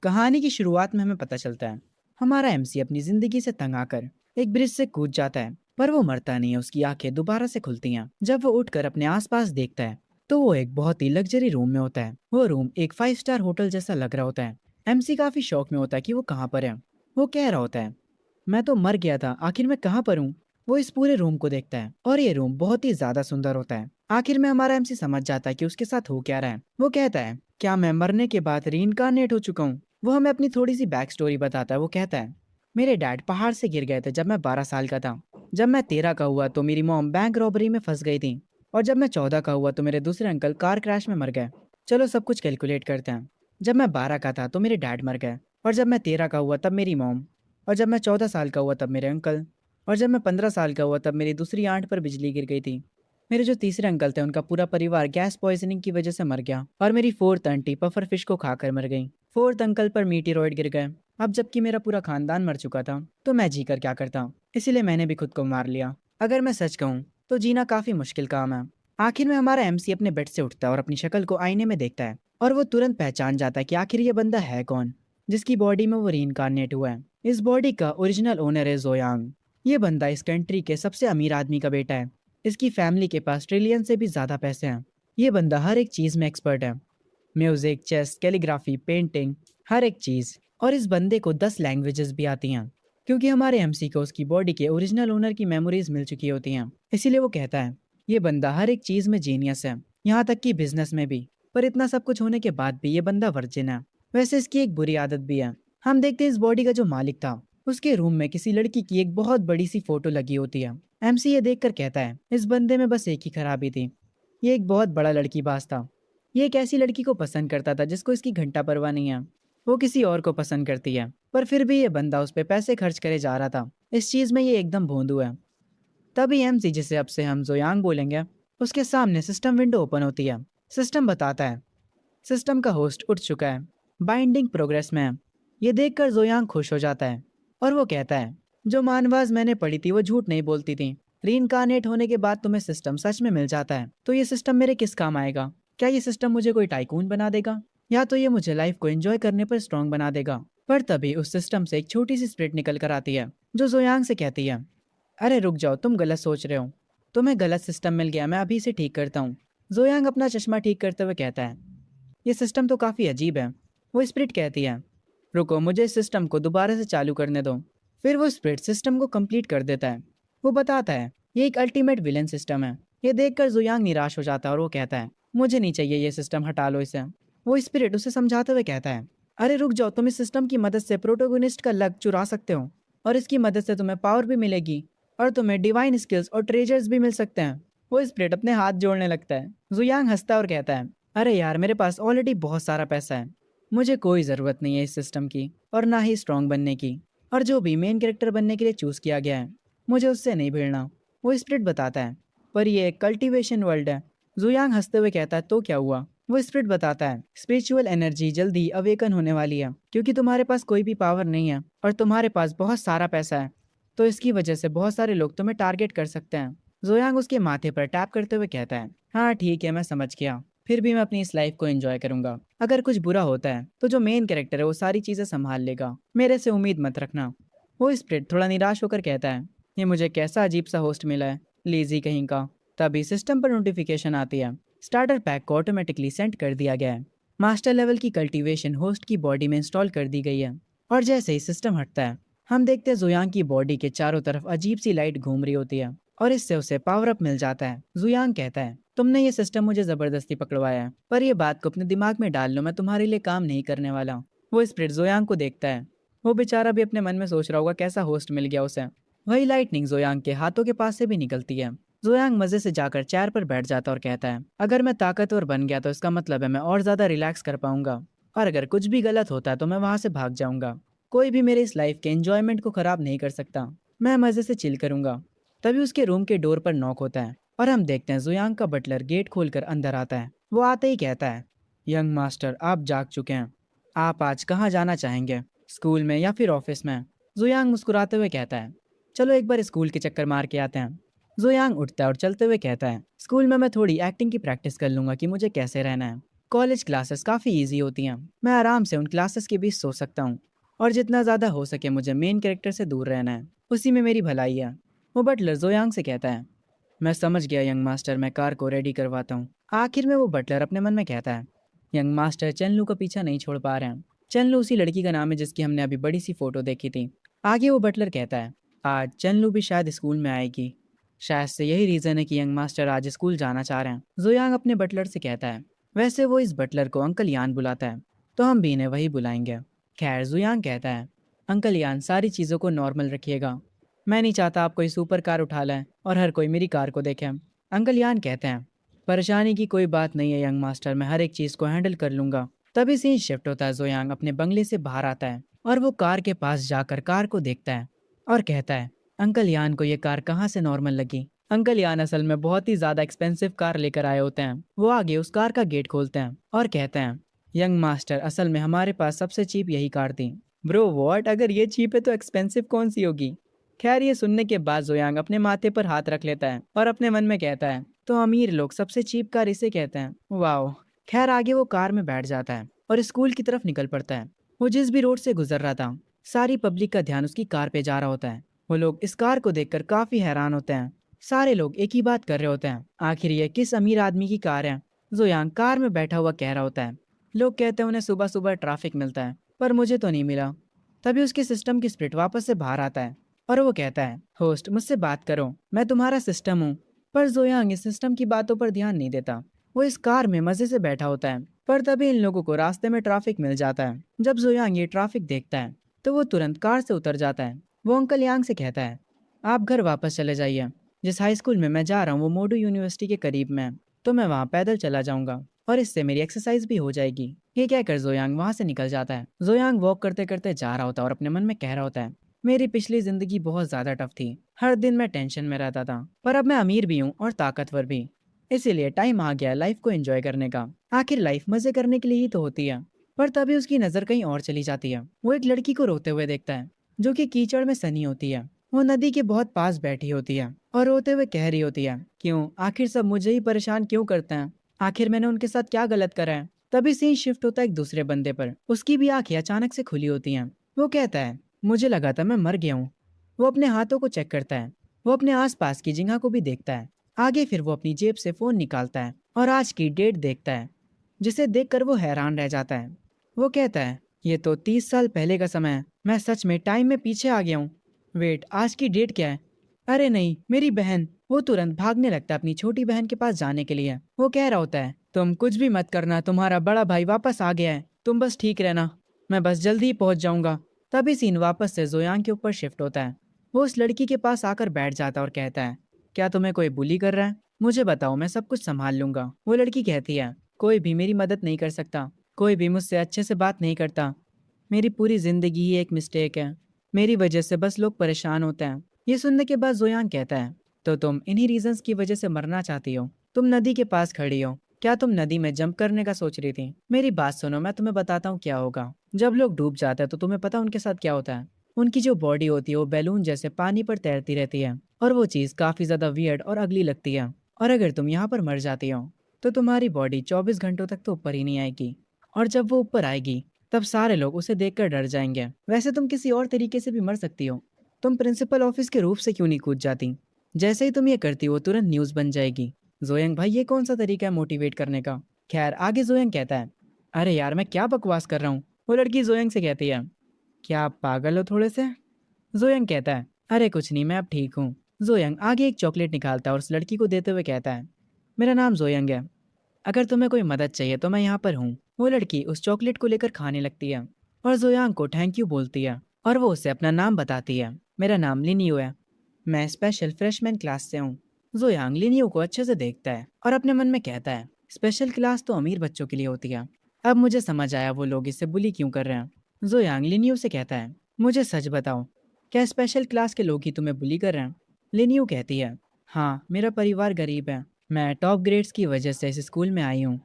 कहानी की शुरुआत में हमें पता चलता है हमारा एमसी अपनी जिंदगी से तंग आकर एक ब्रिज से कूद जाता है, पर वो मरता नहीं है। उसकी आंखें दोबारा से खुलती हैं जब वो उठकर अपने आसपास देखता है तो वो एक बहुत ही लग्जरी रूम में होता है। वो रूम एक 5 स्टार होटल जैसा लग रहा होता है। एमसी काफी शौक में होता है कि वो कहाँ पर है। वो कह रहा होता है, मैं तो मर गया था, आखिर मैं कहाँ पर हूँ। वो इस पूरे रूम को देखता है और ये रूम बहुत ही ज्यादा सुंदर होता है। आखिर में हमारा एमसी समझ जाता है कि उसके साथ हो क्या रहा है। वो कहता है, क्या मैं मरने के बाद रीइंकार्नेट हो चुका हूँ। वो हमें अपनी थोड़ी सी बैक स्टोरी बताता है। वो कहता है, मेरे डैड पहाड़ से गिर गए थे जब मैं 12 साल का था। जब मैं 13 का हुआ तो मेरी मॉम बैंक रॉबरी में फंस गई थी। और जब मैं 14 का हुआ तो मेरे दूसरे अंकल कार क्रैश में मर गए। चलो सब कुछ कैलकुलेट करते हैं। जब मैं 12 का था तो मेरे डैड मर गए। और जब मैं 13 का हुआ तब मेरी मॉम। और जब मैं 14 साल का हुआ तब मेरे अंकल। और जब मैं 15 साल का हुआ तब मेरी दूसरी आंट पर बिजली गिर गई थी। मेरे जो तीसरे अंकल थे उनका पूरा परिवार गैस पॉइजनिंग की वजह से मर गया। और मेरी फोर्थ आंटी पफर फिश को खाकर मर गई। फोर्थ अंकल पर मीटेरॉइड गिर गए। अब जबकि मेरा पूरा खानदान मर चुका था तो मैं जी कर क्या करता। इसीलिए मैंने भी खुद को मार लिया। अगर मैं सच कहूँ तो जीना काफी मुश्किल काम है। आखिर में हमारा एमसी अपने बेड से उठता है और अपनी शक्ल को आईने में देखता है और वो तुरंत पहचान जाता है कि आखिर ये बंदा है कौन जिसकी बॉडी में वो रीइंकार्नेट हुआ है। इस बॉडी का ओरिजिनल ओनर है जोयांग। ये बंदा इस कंट्री के सबसे अमीर आदमी का बेटा है। इसकी फैमिली के पास ट्रिलियन से भी ज्यादा पैसे हैं। ये बंदा हर एक चीज में एक्सपर्ट है। म्यूजिक, चेस, कैलीग्राफी, पेंटिंग, हर एक चीज। और इस बंदे को 10 लैंग्वेजेस भी आती हैं क्योंकि हमारे एमसी को उसकी बॉडी के ओरिजिनल ओनर की मेमोरीज मिल चुकी होती हैं। इसीलिए वो कहता है, ये बंदा हर एक चीज में जीनियस है, यहाँ तक कि बिजनेस में भी। पर इतना सब कुछ होने के बाद भी ये बंदा वर्जिन है। वैसे इसकी एक बुरी आदत भी है। हम देखते हैं इस बॉडी का जो मालिक था उसके रूम में किसी लड़की की एक बहुत बड़ी सी फोटो लगी होती है। एमसी ये देखकर कहता है, इस बंदे में बस एक ही खराबी थी, ये एक बहुत बड़ा लड़कीबाज था। ये एक ऐसी लड़की को पसंद करता था जिसको इसकी घंटा परवाह नहीं है। वो किसी और को पसंद करती है, पर फिर भी ये बंदा उस पर पैसे खर्च करे जा रहा था। इस चीज में ये एकदम भोंदू है। तभी एमसी, जिसे अब से हम जोयांग बोलेंगे, उसके सामने सिस्टम विंडो ओपन होती है। सिस्टम बताता है, सिस्टम का होस्ट उठ चुका है, बाइंडिंग प्रोग्रेस में है। ये देखकर जोयांग खुश हो जाता है और वो कहता है, जो मानवाज मैंने पढ़ी थी वो झूठ नहीं बोलती थी। रीइंकार्नेट होने के बाद तुम्हें सिस्टम सच में मिल जाता है तो ये सिस्टम मेरे किस काम आएगा। क्या ये सिस्टम मुझे कोई टाइकून बना देगा, या तो ये मुझे लाइफ को एंजॉय करने पर स्ट्रांग बना देगा। पर तभी उस सिस्टम से एक छोटी सी स्प्रिट निकल कर आती है जो जोयांग से कहती है, अरे रुक जाओ, तुम गलत सोच रहे हो। तुम्हें गलत सिस्टम मिल गया, मैं अभी इसे ठीक करता हूँ। जोयांग अपना चश्मा ठीक करते हुए कहता है, ये सिस्टम तो काफ़ी अजीब है। वो स्प्रिट कहती है, रुको, मुझे इस सिस्टम को दोबारा से चालू करने दो। फिर वो स्प्रिट सिस्टम को कंप्लीट कर देता है। वो बताता है, ये एक अल्टीमेट विलन सिस्टम है। ये देखकर जुयांग निराश हो जाता है और वो कहता है, मुझे नहीं चाहिए ये सिस्टम, हटा लो इसे। वो स्पिरिट उसे समझाते हुए कहता है, अरे रुक जाओ, तुम इस सिस्टम की मदद से प्रोटोगोनिस्ट का लक चुरा सकते हो और इसकी मदद से तुम्हें पावर भी मिलेगी और तुम्हें डिवाइन स्किल्स और ट्रेजर्स भी मिल सकते हैं। वो स्पिरिट अपने हाथ जोड़ने लगता है। जुयांग हंसता है और कहता है, अरे यार, मेरे पास ऑलरेडी बहुत सारा पैसा है, मुझे कोई ज़रूरत नहीं है इस सिस्टम की और ना ही स्ट्रांग बनने की। और जो भी मेन कैरेक्टर बनने के लिए चूज़ किया गया है मुझे उससे नहीं भिड़ना। वो स्पिरिट बताता है, पर ये एक कल्टीवेशन वर्ल्ड है। जुयांग हंसते हुए कहता है, तो क्या हुआ। वो स्पिरिट बताता है, स्पिरिचुअल एनर्जी जल्दी अवेकन होने वाली है क्योंकि तुम्हारे पास कोई भी पावर नहीं है और तुम्हारे पास बहुत सारा पैसा है, तो इसकी वजह से बहुत सारे लोग तुम्हें टारगेट कर सकते हैं। जोयांग उसके माथे पर टैप करते हुए कहता है, हाँ ठीक है, मैं समझ गया। फिर भी मैं अपनी इस लाइफ को एंजॉय करूंगा। अगर कुछ बुरा होता है तो जो मेन कैरेक्टर है वो सारी चीजें संभाल लेगा, मेरे से उम्मीद मत रखना। वो स्प्रिट थोड़ा निराश होकर कहता है, ये मुझे कैसा अजीब सा होस्ट मिला है, लेजी कहीं का। तभी सिस्टम पर नोटिफिकेशन आती है, स्टार्टर पैक को ऑटोमेटिकली सेंड कर दिया गया है। मास्टर लेवल की कल्टीवेशन होस्ट की बॉडी में इंस्टॉल कर दी गई है। और जैसे ही सिस्टम हटता है हम देखते हैं जुयांग की बॉडी के चारों तरफ अजीब सी लाइट घूम रही होती है और इससे उसे पावर अप मिल जाता है। जुयांग कहता है, तुमने ये सिस्टम मुझे जबरदस्ती पकड़वाया है, पर ये बात को अपने दिमाग में डाल लो, मैं तुम्हारे लिए काम नहीं करने वाला। वो स्प्रिट जोयांग को देखता है। वो बेचारा भी अपने मन में सोच रहा होगा कैसा होस्ट मिल गया उसे। वही लाइटनिंग जोयांग के हाथों के पास से भी निकलती है। जोयांग मजे से जाकर चेयर पर बैठ जाता और कहता है, अगर मैं ताकतवर बन गया तो इसका मतलब है मैं और ज्यादा रिलैक्स कर पाऊंगा, और अगर कुछ भी गलत होता है तो मैं वहां से भाग जाऊंगा। कोई भी मेरे इस लाइफ के एंजॉयमेंट को खराब नहीं कर सकता। मैं मजे से चिल करूंगा। तभी उसके रूम के डोर पर नॉक होता है और हम देखते हैं जुयांग का बटलर गेट खोलकर अंदर आता है। वो आते ही कहता है, यंग मास्टर, आप जाग चुके हैं। आप आज कहाँ जाना चाहेंगे, स्कूल में या फिर ऑफिस में। जुयांग मुस्कुराते हुए कहता है, चलो एक बार स्कूल के चक्कर मार के आते हैं। जुयांग उठता है और चलते हुए कहता है, स्कूल में मैं थोड़ी एक्टिंग की प्रैक्टिस कर लूंगा कि मुझे कैसे रहना है। कॉलेज क्लासेस काफ़ी इजी होती हैं, मैं आराम से उन क्लासेस के बीच सो सकता हूँ। और जितना ज़्यादा हो सके मुझे मेन कैरेक्टर से दूर रहना है, उसी में मेरी भलाई है। वो बटलर जोयांग से कहता है। मैं समझ गया यंग मास्टर, मैं कार को रेडी करवाता हूँ। आखिर में वो बटलर अपने मन में कहता है। यंग मास्टर चेनलू का पीछा नहीं छोड़ पा रहे हैं। चेनलू उसी लड़की का नाम है जिसकी हमने अभी बड़ी सी फोटो देखी थी। आगे वो बटलर कहता है, आज चेनलू भी शायद स्कूल में आएगी। शायद से यही रीज़न है कि यंग मास्टर आज स्कूल जाना चाह रहे हैं। जोयांग अपने बटलर से कहता है। वैसे वो इस बटलर को अंकल यान बुलाता है, तो हम भी इन्हें वही बुलाएंगे। खैर, जुयांग कहता है, अंकल यान सारी चीज़ों को नॉर्मल रखिएगा। मैं नहीं चाहता आप कोई सुपर कार उठा लें और हर कोई मेरी कार को देखे। अंकल यान कहते हैं, परेशानी की कोई बात नहीं है यंग मास्टर, मैं हर एक चीज़ को हैंडल कर लूंगा। तभी सीन शिफ्ट होता है। जोयांग अपने बंगले से बाहर आता है और वो कार के पास जाकर कार को देखता है और कहता है, अंकल यान को ये कार कहाँ से नॉर्मल लगी। अंकल यान असल में बहुत ही ज़्यादा एक्सपेंसिव कार लेकर आए होते हैं। वो आगे उस कार का गेट खोलते हैं और कहते हैं, यंग मास्टर असल में हमारे पास सबसे चीप यही कार थी। ब्रो व्हाट, अगर ये चीप है तो एक्सपेंसिव कौन सी होगी। खैर, ये सुनने के बाद जोयांग अपने माथे पर हाथ रख लेता है और अपने मन में कहता है, तो अमीर लोग सबसे चीप कार इसे कहते हैं। वाओ। खैर, आगे वो कार में बैठ जाता है और स्कूल की तरफ निकल पड़ता है। वो जिस भी रोड से गुजर रहा था, सारी पब्लिक का ध्यान उसकी कार पे जा रहा होता है। वो लोग इस कार को देखकर काफी हैरान होते हैं। सारे लोग एक ही बात कर रहे होते हैं, आखिर ये किस अमीर आदमी की कार है। जोयांग कार में बैठा हुआ कह रहा होता है, लोग कहते हैं उन्हें सुबह सुबह ट्रैफिक मिलता है, पर मुझे तो नहीं मिला। तभी उसके सिस्टम की स्प्रिट वापस से बाहर आता है और वो कहता है, होस्ट मुझसे बात करो, मैं तुम्हारा सिस्टम हूँ। पर जोयांग इस सिस्टम की बातों पर ध्यान नहीं देता। वो इस कार में मजे से बैठा होता है। पर तभी इन लोगों को रास्ते में ट्रैफिक मिल जाता है। जब जोयांग ये ट्रैफिक देखता है तो वो तुरंत कार से उतर जाता है। वो अंकल यांग से कहता है, आप घर वापस चले जाइए। जिस हाई स्कूल में मैं जा रहा हूँ वो मोडू यूनिवर्सिटी के करीब में है, तो मैं वहाँ पैदल चला जाऊंगा और इससे मेरी एक्सरसाइज भी हो जाएगी। ये कहकर जोयांग वहाँ से निकल जाता है। जोयांग वॉक करते करते जा रहा होता है और अपने मन में कह रहा होता है, मेरी पिछली जिंदगी बहुत ज्यादा टफ थी। हर दिन मैं टेंशन में रहता था, पर अब मैं अमीर भी हूँ और ताकतवर भी। इसीलिए टाइम आ गया लाइफ को एंजॉय करने का। आखिर लाइफ मजे करने के लिए ही तो होती है। पर तभी उसकी नजर कहीं और चली जाती है। वो एक लड़की को रोते हुए देखता है, जो कि कीचड़ में सनी होती है। वो नदी के बहुत पास बैठी होती है और रोते हुए कह रही होती है, क्यों, आखिर सब मुझे ही परेशान क्यों करते हैं। आखिर मैंने उनके साथ क्या गलत करा है। तभी सीन शिफ्ट होता है एक दूसरे बंदे पर। उसकी भी आंखें अचानक से खुली होती हैं। वो कहता है, मुझे लगा था मैं मर गया हूँ। वो अपने हाथों को चेक करता है। वो अपने आसपास की जगह को भी देखता है। आगे फिर वो अपनी जेब से फोन निकालता है और आज की डेट देखता है, जिसे देखकर वो हैरान रह जाता है। वो कहता है, ये तो 30 साल पहले का समय है। मैं सच में टाइम में पीछे आ गया हूँ। वेट, आज की डेट क्या है। अरे नहीं, मेरी बहन। वो तुरंत भागने लगता है अपनी छोटी बहन के पास जाने के लिए। वो कह रहा होता है, तुम कुछ भी मत करना, तुम्हारा बड़ा भाई वापस आ गया है, तुम बस ठीक रहना, मैं बस जल्दी ही पहुंच जाऊंगा। तभी सीन वापस से जोयांग के ऊपर शिफ्ट होता है। वो उस लड़की के पास आकर बैठ जाता है और कहता है, क्या तुम्हें कोई बुली कर रहा है, मुझे बताओ, मैं सब कुछ संभाल लूंगा। वो लड़की कहती है, कोई भी मेरी मदद नहीं कर सकता, कोई भी मुझसे अच्छे से बात नहीं करता। मेरी पूरी जिंदगी ही एक मिस्टेक है, मेरी वजह से बस लोग परेशान होते हैं। ये सुनने के बाद जोयांग कहता है, तो तुम इन्हीं रीजंस की वजह से मरना चाहती हो। तुम नदी के पास खड़ी हो, क्या तुम नदी में जंप करने का सोच रही थी। मेरी बात सुनो, मैं तुम्हें बताता हूँ क्या होगा। जब लोग डूब जाते हैं तो तुम्हें पता उनके साथ क्या होता है। उनकी जो बॉडी होती है वो बैलून जैसे पानी पर तैरती रहती है और वो चीज काफी ज्यादा वियर्ड और अगली लगती है। और अगर तुम यहाँ पर मर जाती हो तो तुम्हारी बॉडी 24 घंटों तक तो ऊपर ही नहीं आएगी। और जब वो ऊपर आएगी तब सारे लोग उसे देखकर डर जाएंगे। वैसे तुम किसी और तरीके से भी मर सकती हो। तुम प्रिंसिपल ऑफिस के रूफ से क्यों नहीं कूद जाती। जैसे ही तुम ये करती हो तुरंत न्यूज बन जाएगी। जोयंग भाई, ये कौन सा तरीका है मोटिवेट करने का। खैर, आगे जोयंग कहता है, अरे यार मैं क्या बकवास कर रहा हूँ। वो लड़की जोयंग से कहती है, क्या आप पागल हो थोड़े से। जोयंग कहता है, अरे कुछ नहीं, मैं अब ठीक हूँ। जोयंग आगे एक चॉकलेट निकालता है और उस लड़की को देते हुए कहता है, मेरा नाम जोयंग है, अगर तुम्हें कोई मदद चाहिए तो मैं यहाँ पर हूँ। वो लड़की उस चॉकलेट को लेकर खाने लगती है और जोयांग को थैंक यू बोलती है और वो उसे अपना नाम बताती है। मेरा नाम लिनियो है, मैं स्पेशल फ्रेशमैन क्लास से हूँ। जोयांग लिनियो को अच्छे से देखता है और अपने मन में कहता है, स्पेशल क्लास तो अमीर बच्चों के लिए होती है। अब मुझे समझ आया वो लोग इसे बुली क्यों कर रहे हैं। जोयांग लिनियो से कहता है, मुझे सच बताओ, क्या स्पेशल क्लास के लोग ही तुम्हें बुली कर रहे हैं। लिनियो कहती है, हाँ, मेरा परिवार गरीब है, मैं टॉप ग्रेड्स की वजह से इस स्कूल में आई हूँ,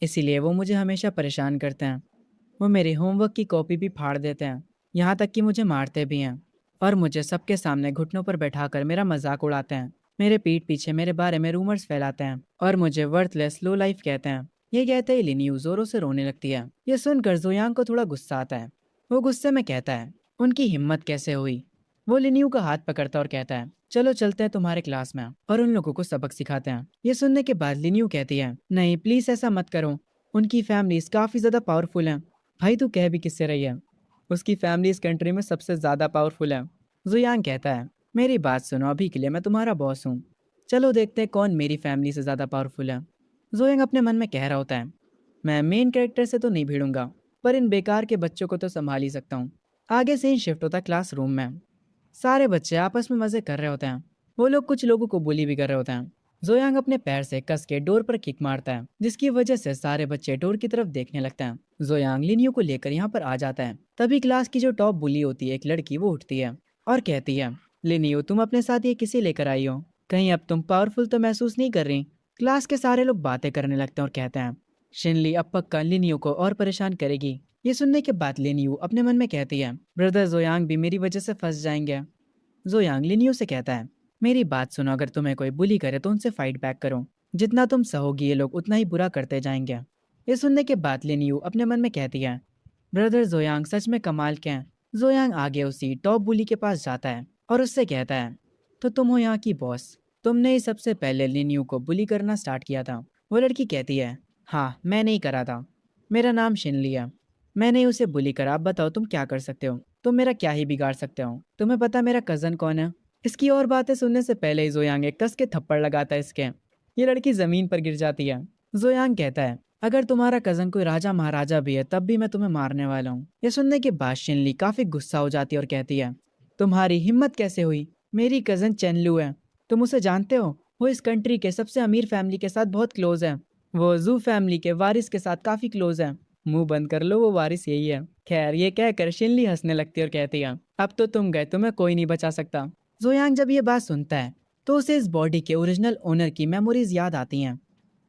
इसीलिए वो मुझे हमेशा परेशान करते हैं। वो मेरे होमवर्क की कॉपी भी फाड़ देते हैं, यहाँ तक कि मुझे मारते भी हैं और मुझे सबके सामने घुटनों पर बैठाकर मेरा मजाक उड़ाते हैं। मेरे पीठ पीछे मेरे बारे में रूमर्स फैलाते हैं और मुझे वर्थलेस लो लाइफ कहते हैं। ये कहते ही लिनियू जोरों से रोने लगती है। ये सुनकर जोयांग को थोड़ा गुस्सा आता है। वो गुस्से में कहता है, उनकी हिम्मत कैसे हुई। वो लिनियू का हाथ पकड़ता और कहता है, चलो चलते हैं तुम्हारे क्लास में और उन लोगों को सबक सिखाते हैं। ये सुनने के बाद लिनियू कहती है, नहीं प्लीज ऐसा मत करो, उनकी फैमिलीज काफी ज्यादा पावरफुल हैं। भाई तू कह भी किससे रही है, उसकी फैमिली इस कंट्री में सबसे ज्यादा पावरफुल है। जुयांग कहता है, मेरी बात सुनो, अभी के लिए मैं तुम्हारा बॉस हूँ, चलो देखते हैं कौन मेरी फैमिली से ज्यादा पावरफुल है। जोयांग अपने मन में कह रहा होता है, मैं मेन कैरेक्टर से तो नहीं भिड़ूंगा, पर इन बेकार के बच्चों को तो संभाल ही सकता हूँ। आगे से ही शिफ्ट होता है क्लासरूम में। सारे बच्चे आपस में मजे कर रहे होते हैं। वो लोग कुछ लोगों को बुली भी कर रहे होते हैं। जोयांग अपने पैर से कस के डोर पर किक मारता है, जिसकी वजह से सारे बच्चे डोर की तरफ देखने लगते हैं। जोयांग लिनियो को लेकर यहाँ पर आ जाता है। तभी क्लास की जो टॉप बुली होती है, एक लड़की, वो उठती है और कहती है, लिनियो तुम अपने साथ ये किसे लेकर आई हो, कहीं अब तुम पावरफुल तो महसूस नहीं कर रही। क्लास के सारे लोग बातें करने लगते हैं और कहते हैं, शिनली अब पक्का लिनियो को और परेशान करेगी। ये सुनने के बाद लिनियो अपने मन में कहती है, ब्रदर जोयांग भी मेरी वजह से फंस जाएंगे। जोयांग लिनियो से कहता है, मेरी बात सुनो, अगर तुम्हें कोई बुली करे तो उनसे फाइट बैक करो, जितना तुम सहोगी ये लोग उतना ही बुरा करते जाएंगे। ये सुनने के बाद लिनियो अपने मन में कहती है, ब्रदर जोयांग सच में कमाल के हैं। जोयांग आगे उसी टॉप बुली के पास जाता है और उससे कहता है, तो तुम हो यहाँ की बॉस, तुमने ही सबसे पहले लिनियो को बुली करना स्टार्ट किया था। वो लड़की कहती है, हाँ मैंने ही करा था, मेरा नाम शिनली है, मैंने ही उसे बुली करा। अब बताओ तुम क्या कर सकते हो, तुम मेरा क्या ही बिगाड़ सकते हो, तुम्हें पता मेरा कजन कौन है। इसकी और बातें सुनने से पहले ही जोयांग एक कस के थप्पड़ लगाता है इसके। ये लड़की जमीन पर गिर जाती है। जोयांग कहता है, अगर तुम्हारा कजन कोई राजा महाराजा भी है तब भी मैं तुम्हें मारने वाला हूँ। ये सुनने के बाद शिनली काफी गुस्सा हो जाती है और कहती है, तुम्हारी हिम्मत कैसे हुई, मेरी कजन चेनलू है, तुम उसे जानते हो, वो इस कंट्री के सबसे अमीर फैमिली के साथ बहुत क्लोज है, वो जू फैमिली के वारिस के साथ काफी क्लोज है, मुंह बंद कर लो, वो वारिस यही है। खैर ये कहकर शिनली हंसने लगती है और कहती है, अब तो तुम गए, तुम्हें कोई नहीं बचा सकता। जोयांग जब ये बात सुनता है तो उसे इस बॉडी के ओरिजिनल ओनर की मेमोरीज याद आती हैं।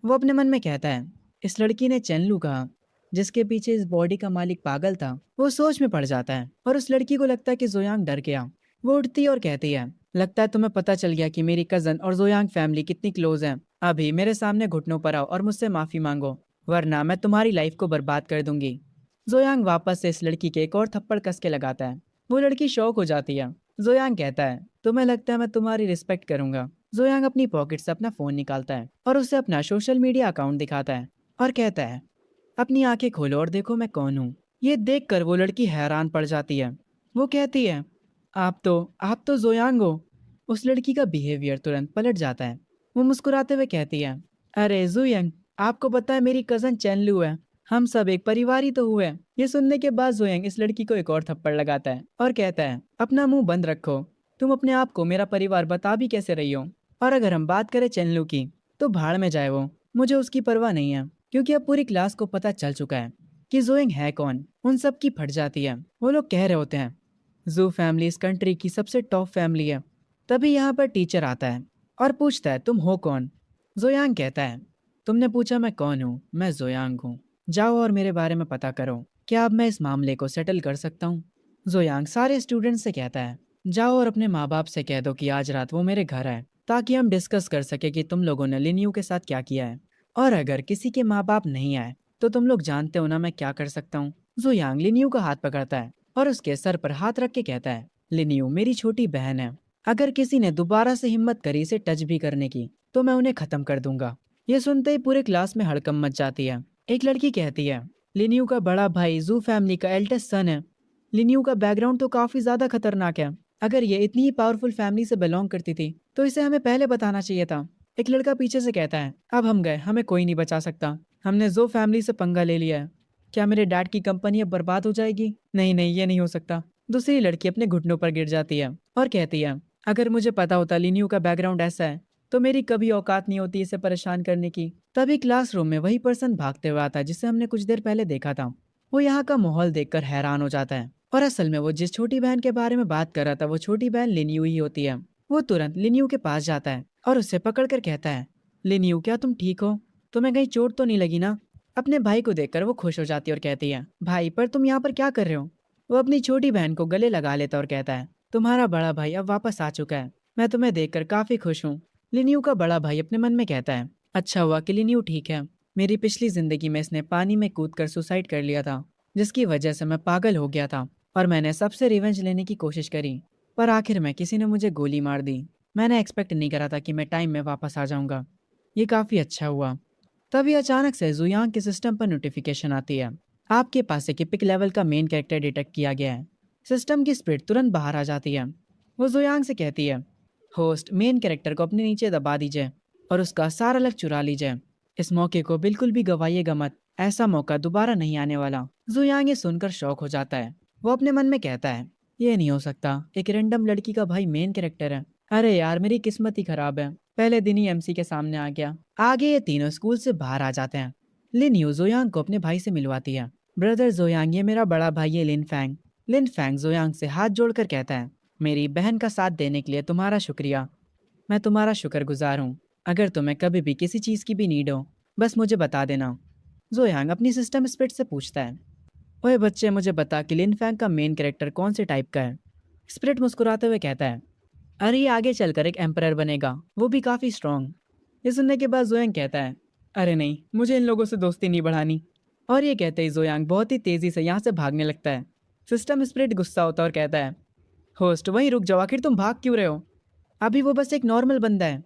वो अपने मन में कहता है, इस लड़की ने चेनलू कहा, जिसके पीछे इस बॉडी का मालिक पागल था। वो सोच में पड़ जाता है और उस लड़की को लगता है कि जोयांग डर गया। वो उठती है और कहती है, लगता है तुम्हें पता चल गया कि मेरी कजन और जोयांग फैमिली कितनी क्लोज है। अभी मेरे सामने घुटनों पर आओ और मुझसे माफी मांगो, वरना मैं तुम्हारी लाइफ को बर्बाद कर दूंगी। जोयांग वापस से इस लड़की के एक और थप्पड़ कस के लगाता है। वो लड़की शॉक हो जाती है। जोयांग कहता है, तुम्हें लगता है मैं तुम्हारी रिस्पेक्ट करूंगा। जोयांग अपनी पॉकेट से अपना फोन निकालता है और उसे अपना सोशल मीडिया अकाउंट दिखाता है और कहता है, अपनी आंखें खोलो और देखो मैं कौन हूँ। ये देखकर वो लड़की हैरान पड़ जाती है। वो कहती है, आप तो जोयांग हो। उस लड़की का बिहेवियर तुरंत पलट जाता है। वो मुस्कुराते हुए कहती है, अरे जोयांग, आपको पता है मेरी कजन चेनलू है, हम सब एक परिवार ही तो हुए। ये सुनने के बाद जोयांग इस लड़की को एक और थप्पड़ लगाता है और कहता है, अपना मुंह बंद रखो, तुम अपने आप को मेरा परिवार बता भी कैसे रही हो। और अगर हम बात करें चेनलू की, तो भाड़ में जाए वो, मुझे उसकी परवाह नहीं है, क्योंकि अब पूरी क्लास को पता चल चुका है कि जोयांग है कौन। उन सब की फट जाती है। वो लोग कह रहे होते हैं, जू फैमिली इस कंट्री की सबसे टॉप फैमिली है। तभी यहाँ पर टीचर आता है और पूछता है, तुम हो कौन। जोयांग कहता है, तुमने पूछा मैं कौन हूँ, मैं जोयांग हूँ, जाओ और मेरे बारे में पता करो, क्या अब मैं इस मामले को सेटल कर सकता हूँ। जोयांग सारे स्टूडेंट से कहता है, जाओ और अपने माँ बाप से कह दो कि आज रात वो मेरे घर आए, ताकि हम डिस्कस कर सके कि तुम लोगों ने लिनियू के साथ क्या किया है। और अगर किसी के माँ बाप नहीं आए तो तुम लोग जानते हो ना मैं क्या कर सकता हूँ। जोयांग लिनियू का हाथ पकड़ता है और उसके सर पर हाथ रख के कहता है, लिनियू मेरी छोटी बहन है, अगर किसी ने दोबारा से हिम्मत करी इसे टच भी करने की तो मैं उन्हें खत्म कर दूंगा। ये सुनते ही पूरे क्लास में हड़कंप मच जाती है। एक लड़की कहती है, लिनियू का बड़ा भाई जू फैमिली का एल्डेस्ट सन है, लिनियू का बैकग्राउंड तो काफी ज्यादा खतरनाक है, अगर ये इतनी ही पावरफुल फैमिली से बिलोंग करती थी तो इसे हमें पहले बताना चाहिए था। एक लड़का पीछे से कहता है, अब हम गए, हमें कोई नहीं बचा सकता, हमने जो फैमिली से पंगा ले लिया है। क्या मेरे डैड की कंपनी अब बर्बाद हो जाएगी? नहीं नहीं, ये नहीं हो सकता। दूसरी लड़की अपने घुटनों पर गिर जाती है और कहती है, अगर मुझे पता होता लिनियू का बैकग्राउंड ऐसा है तो मेरी कभी औकात नहीं होती इसे परेशान करने की। तभी क्लासरूम में वही पर्सन भागते हुए आता है जिसे हमने कुछ देर पहले देखा था। वो यहाँ का माहौल देखकर हैरान हो जाता है और असल में वो जिस छोटी बहन के बारे में बात कर रहा था वो छोटी बहन लिनियू ही होती है। वो तुरंत लिनियू के पास जाता है और उससे पकड़कर कहता है, लिनियू क्या तुम ठीक हो, तुम्हें कहीं चोट तो नहीं लगी ना? अपने भाई को देखकर वो खुश हो जाती है और कहती है, भाई पर तुम यहाँ पर क्या कर रहे हो? वो अपनी छोटी बहन को गले लगा लेता और कहता है, तुम्हारा बड़ा भाई अब वापस आ चुका है, मैं तुम्हें देखकर काफी खुश हूँ। लिनियू का बड़ा भाई अपने मन में कहता है, अच्छा हुआ कि लिनियू ठीक है, मेरी पिछली जिंदगी में इसने पानी में कूदकर सुसाइड कर लिया था, जिसकी वजह से मैं पागल हो गया था और मैंने सबसे रिवेंज लेने की कोशिश करी, पर आखिर में किसी ने मुझे गोली मार दी। मैंने एक्सपेक्ट नहीं करा था कि मैं टाइम में वापस आ जाऊंगा। ये काफ़ी अच्छा हुआ। तभी अचानक से जुयांग के सिस्टम पर नोटिफिकेशन आती है। आपके पास एक एपिक लेवल का मेन कैरेक्टर डिटेक्ट किया गया है। सिस्टम की स्प्रिट तुरंत बाहर आ जाती है। वो जुयांग से कहती है, होस्ट मेन कैरेक्टर को अपने नीचे दबा दीजिए और उसका सारा लक चुरा लीजिए। इस मौके को बिल्कुल भी गवाइएगा मत, ऐसा मौका दोबारा नहीं आने वाला। जुयांग ये सुनकर शॉक हो जाता है। वो अपने मन में कहता है, ये नहीं हो सकता, एक रैंडम लड़की का भाई मेन कैरेक्टर है। अरे यार, मेरी किस्मत ही खराब है, पहले दिन ही एमसी के सामने आ गया। आगे ये तीनों स्कूल से बाहर आ जाते हैं। लिन यू जोयांग को अपने भाई से मिलवाती है। ब्रदर जोयांग, ये मेरा बड़ा भाई है लिन फैंग। लिन फैंग जोयांग से हाथ जोड़कर कहता है, मेरी बहन का साथ देने के लिए तुम्हारा शुक्रिया। मैं तुम्हारा शुक्रगुजार हूँ। अगर तुम्हें कभी भी किसी चीज़ की भी नीड हो, बस मुझे बता देना। जोयांग अपनी सिस्टम स्पिरिट से पूछता है, ओए बच्चे, मुझे बता कि लिन फैंग का मेन कैरेक्टर कौन से टाइप का है। स्पिरिट मुस्कुराते हुए कहता है, अरे ये आगे चलकर एक एम्परर बनेगा, वो भी काफ़ी स्ट्रॉन्ग। ये सुनने के बाद जोयांग कहता है, अरे नहीं, मुझे इन लोगों से दोस्ती नहीं बढ़ानी। और ये कहते ही जोयांग बहुत ही तेज़ी से यहाँ से भागने लगता है। सिस्टम स्पिरिट गुस्सा होता है और कहता है, होस्ट वहीं रुक जाओ, आखिर तुम भाग क्यों रहे हो? अभी वो बस एक नॉर्मल बंदा है,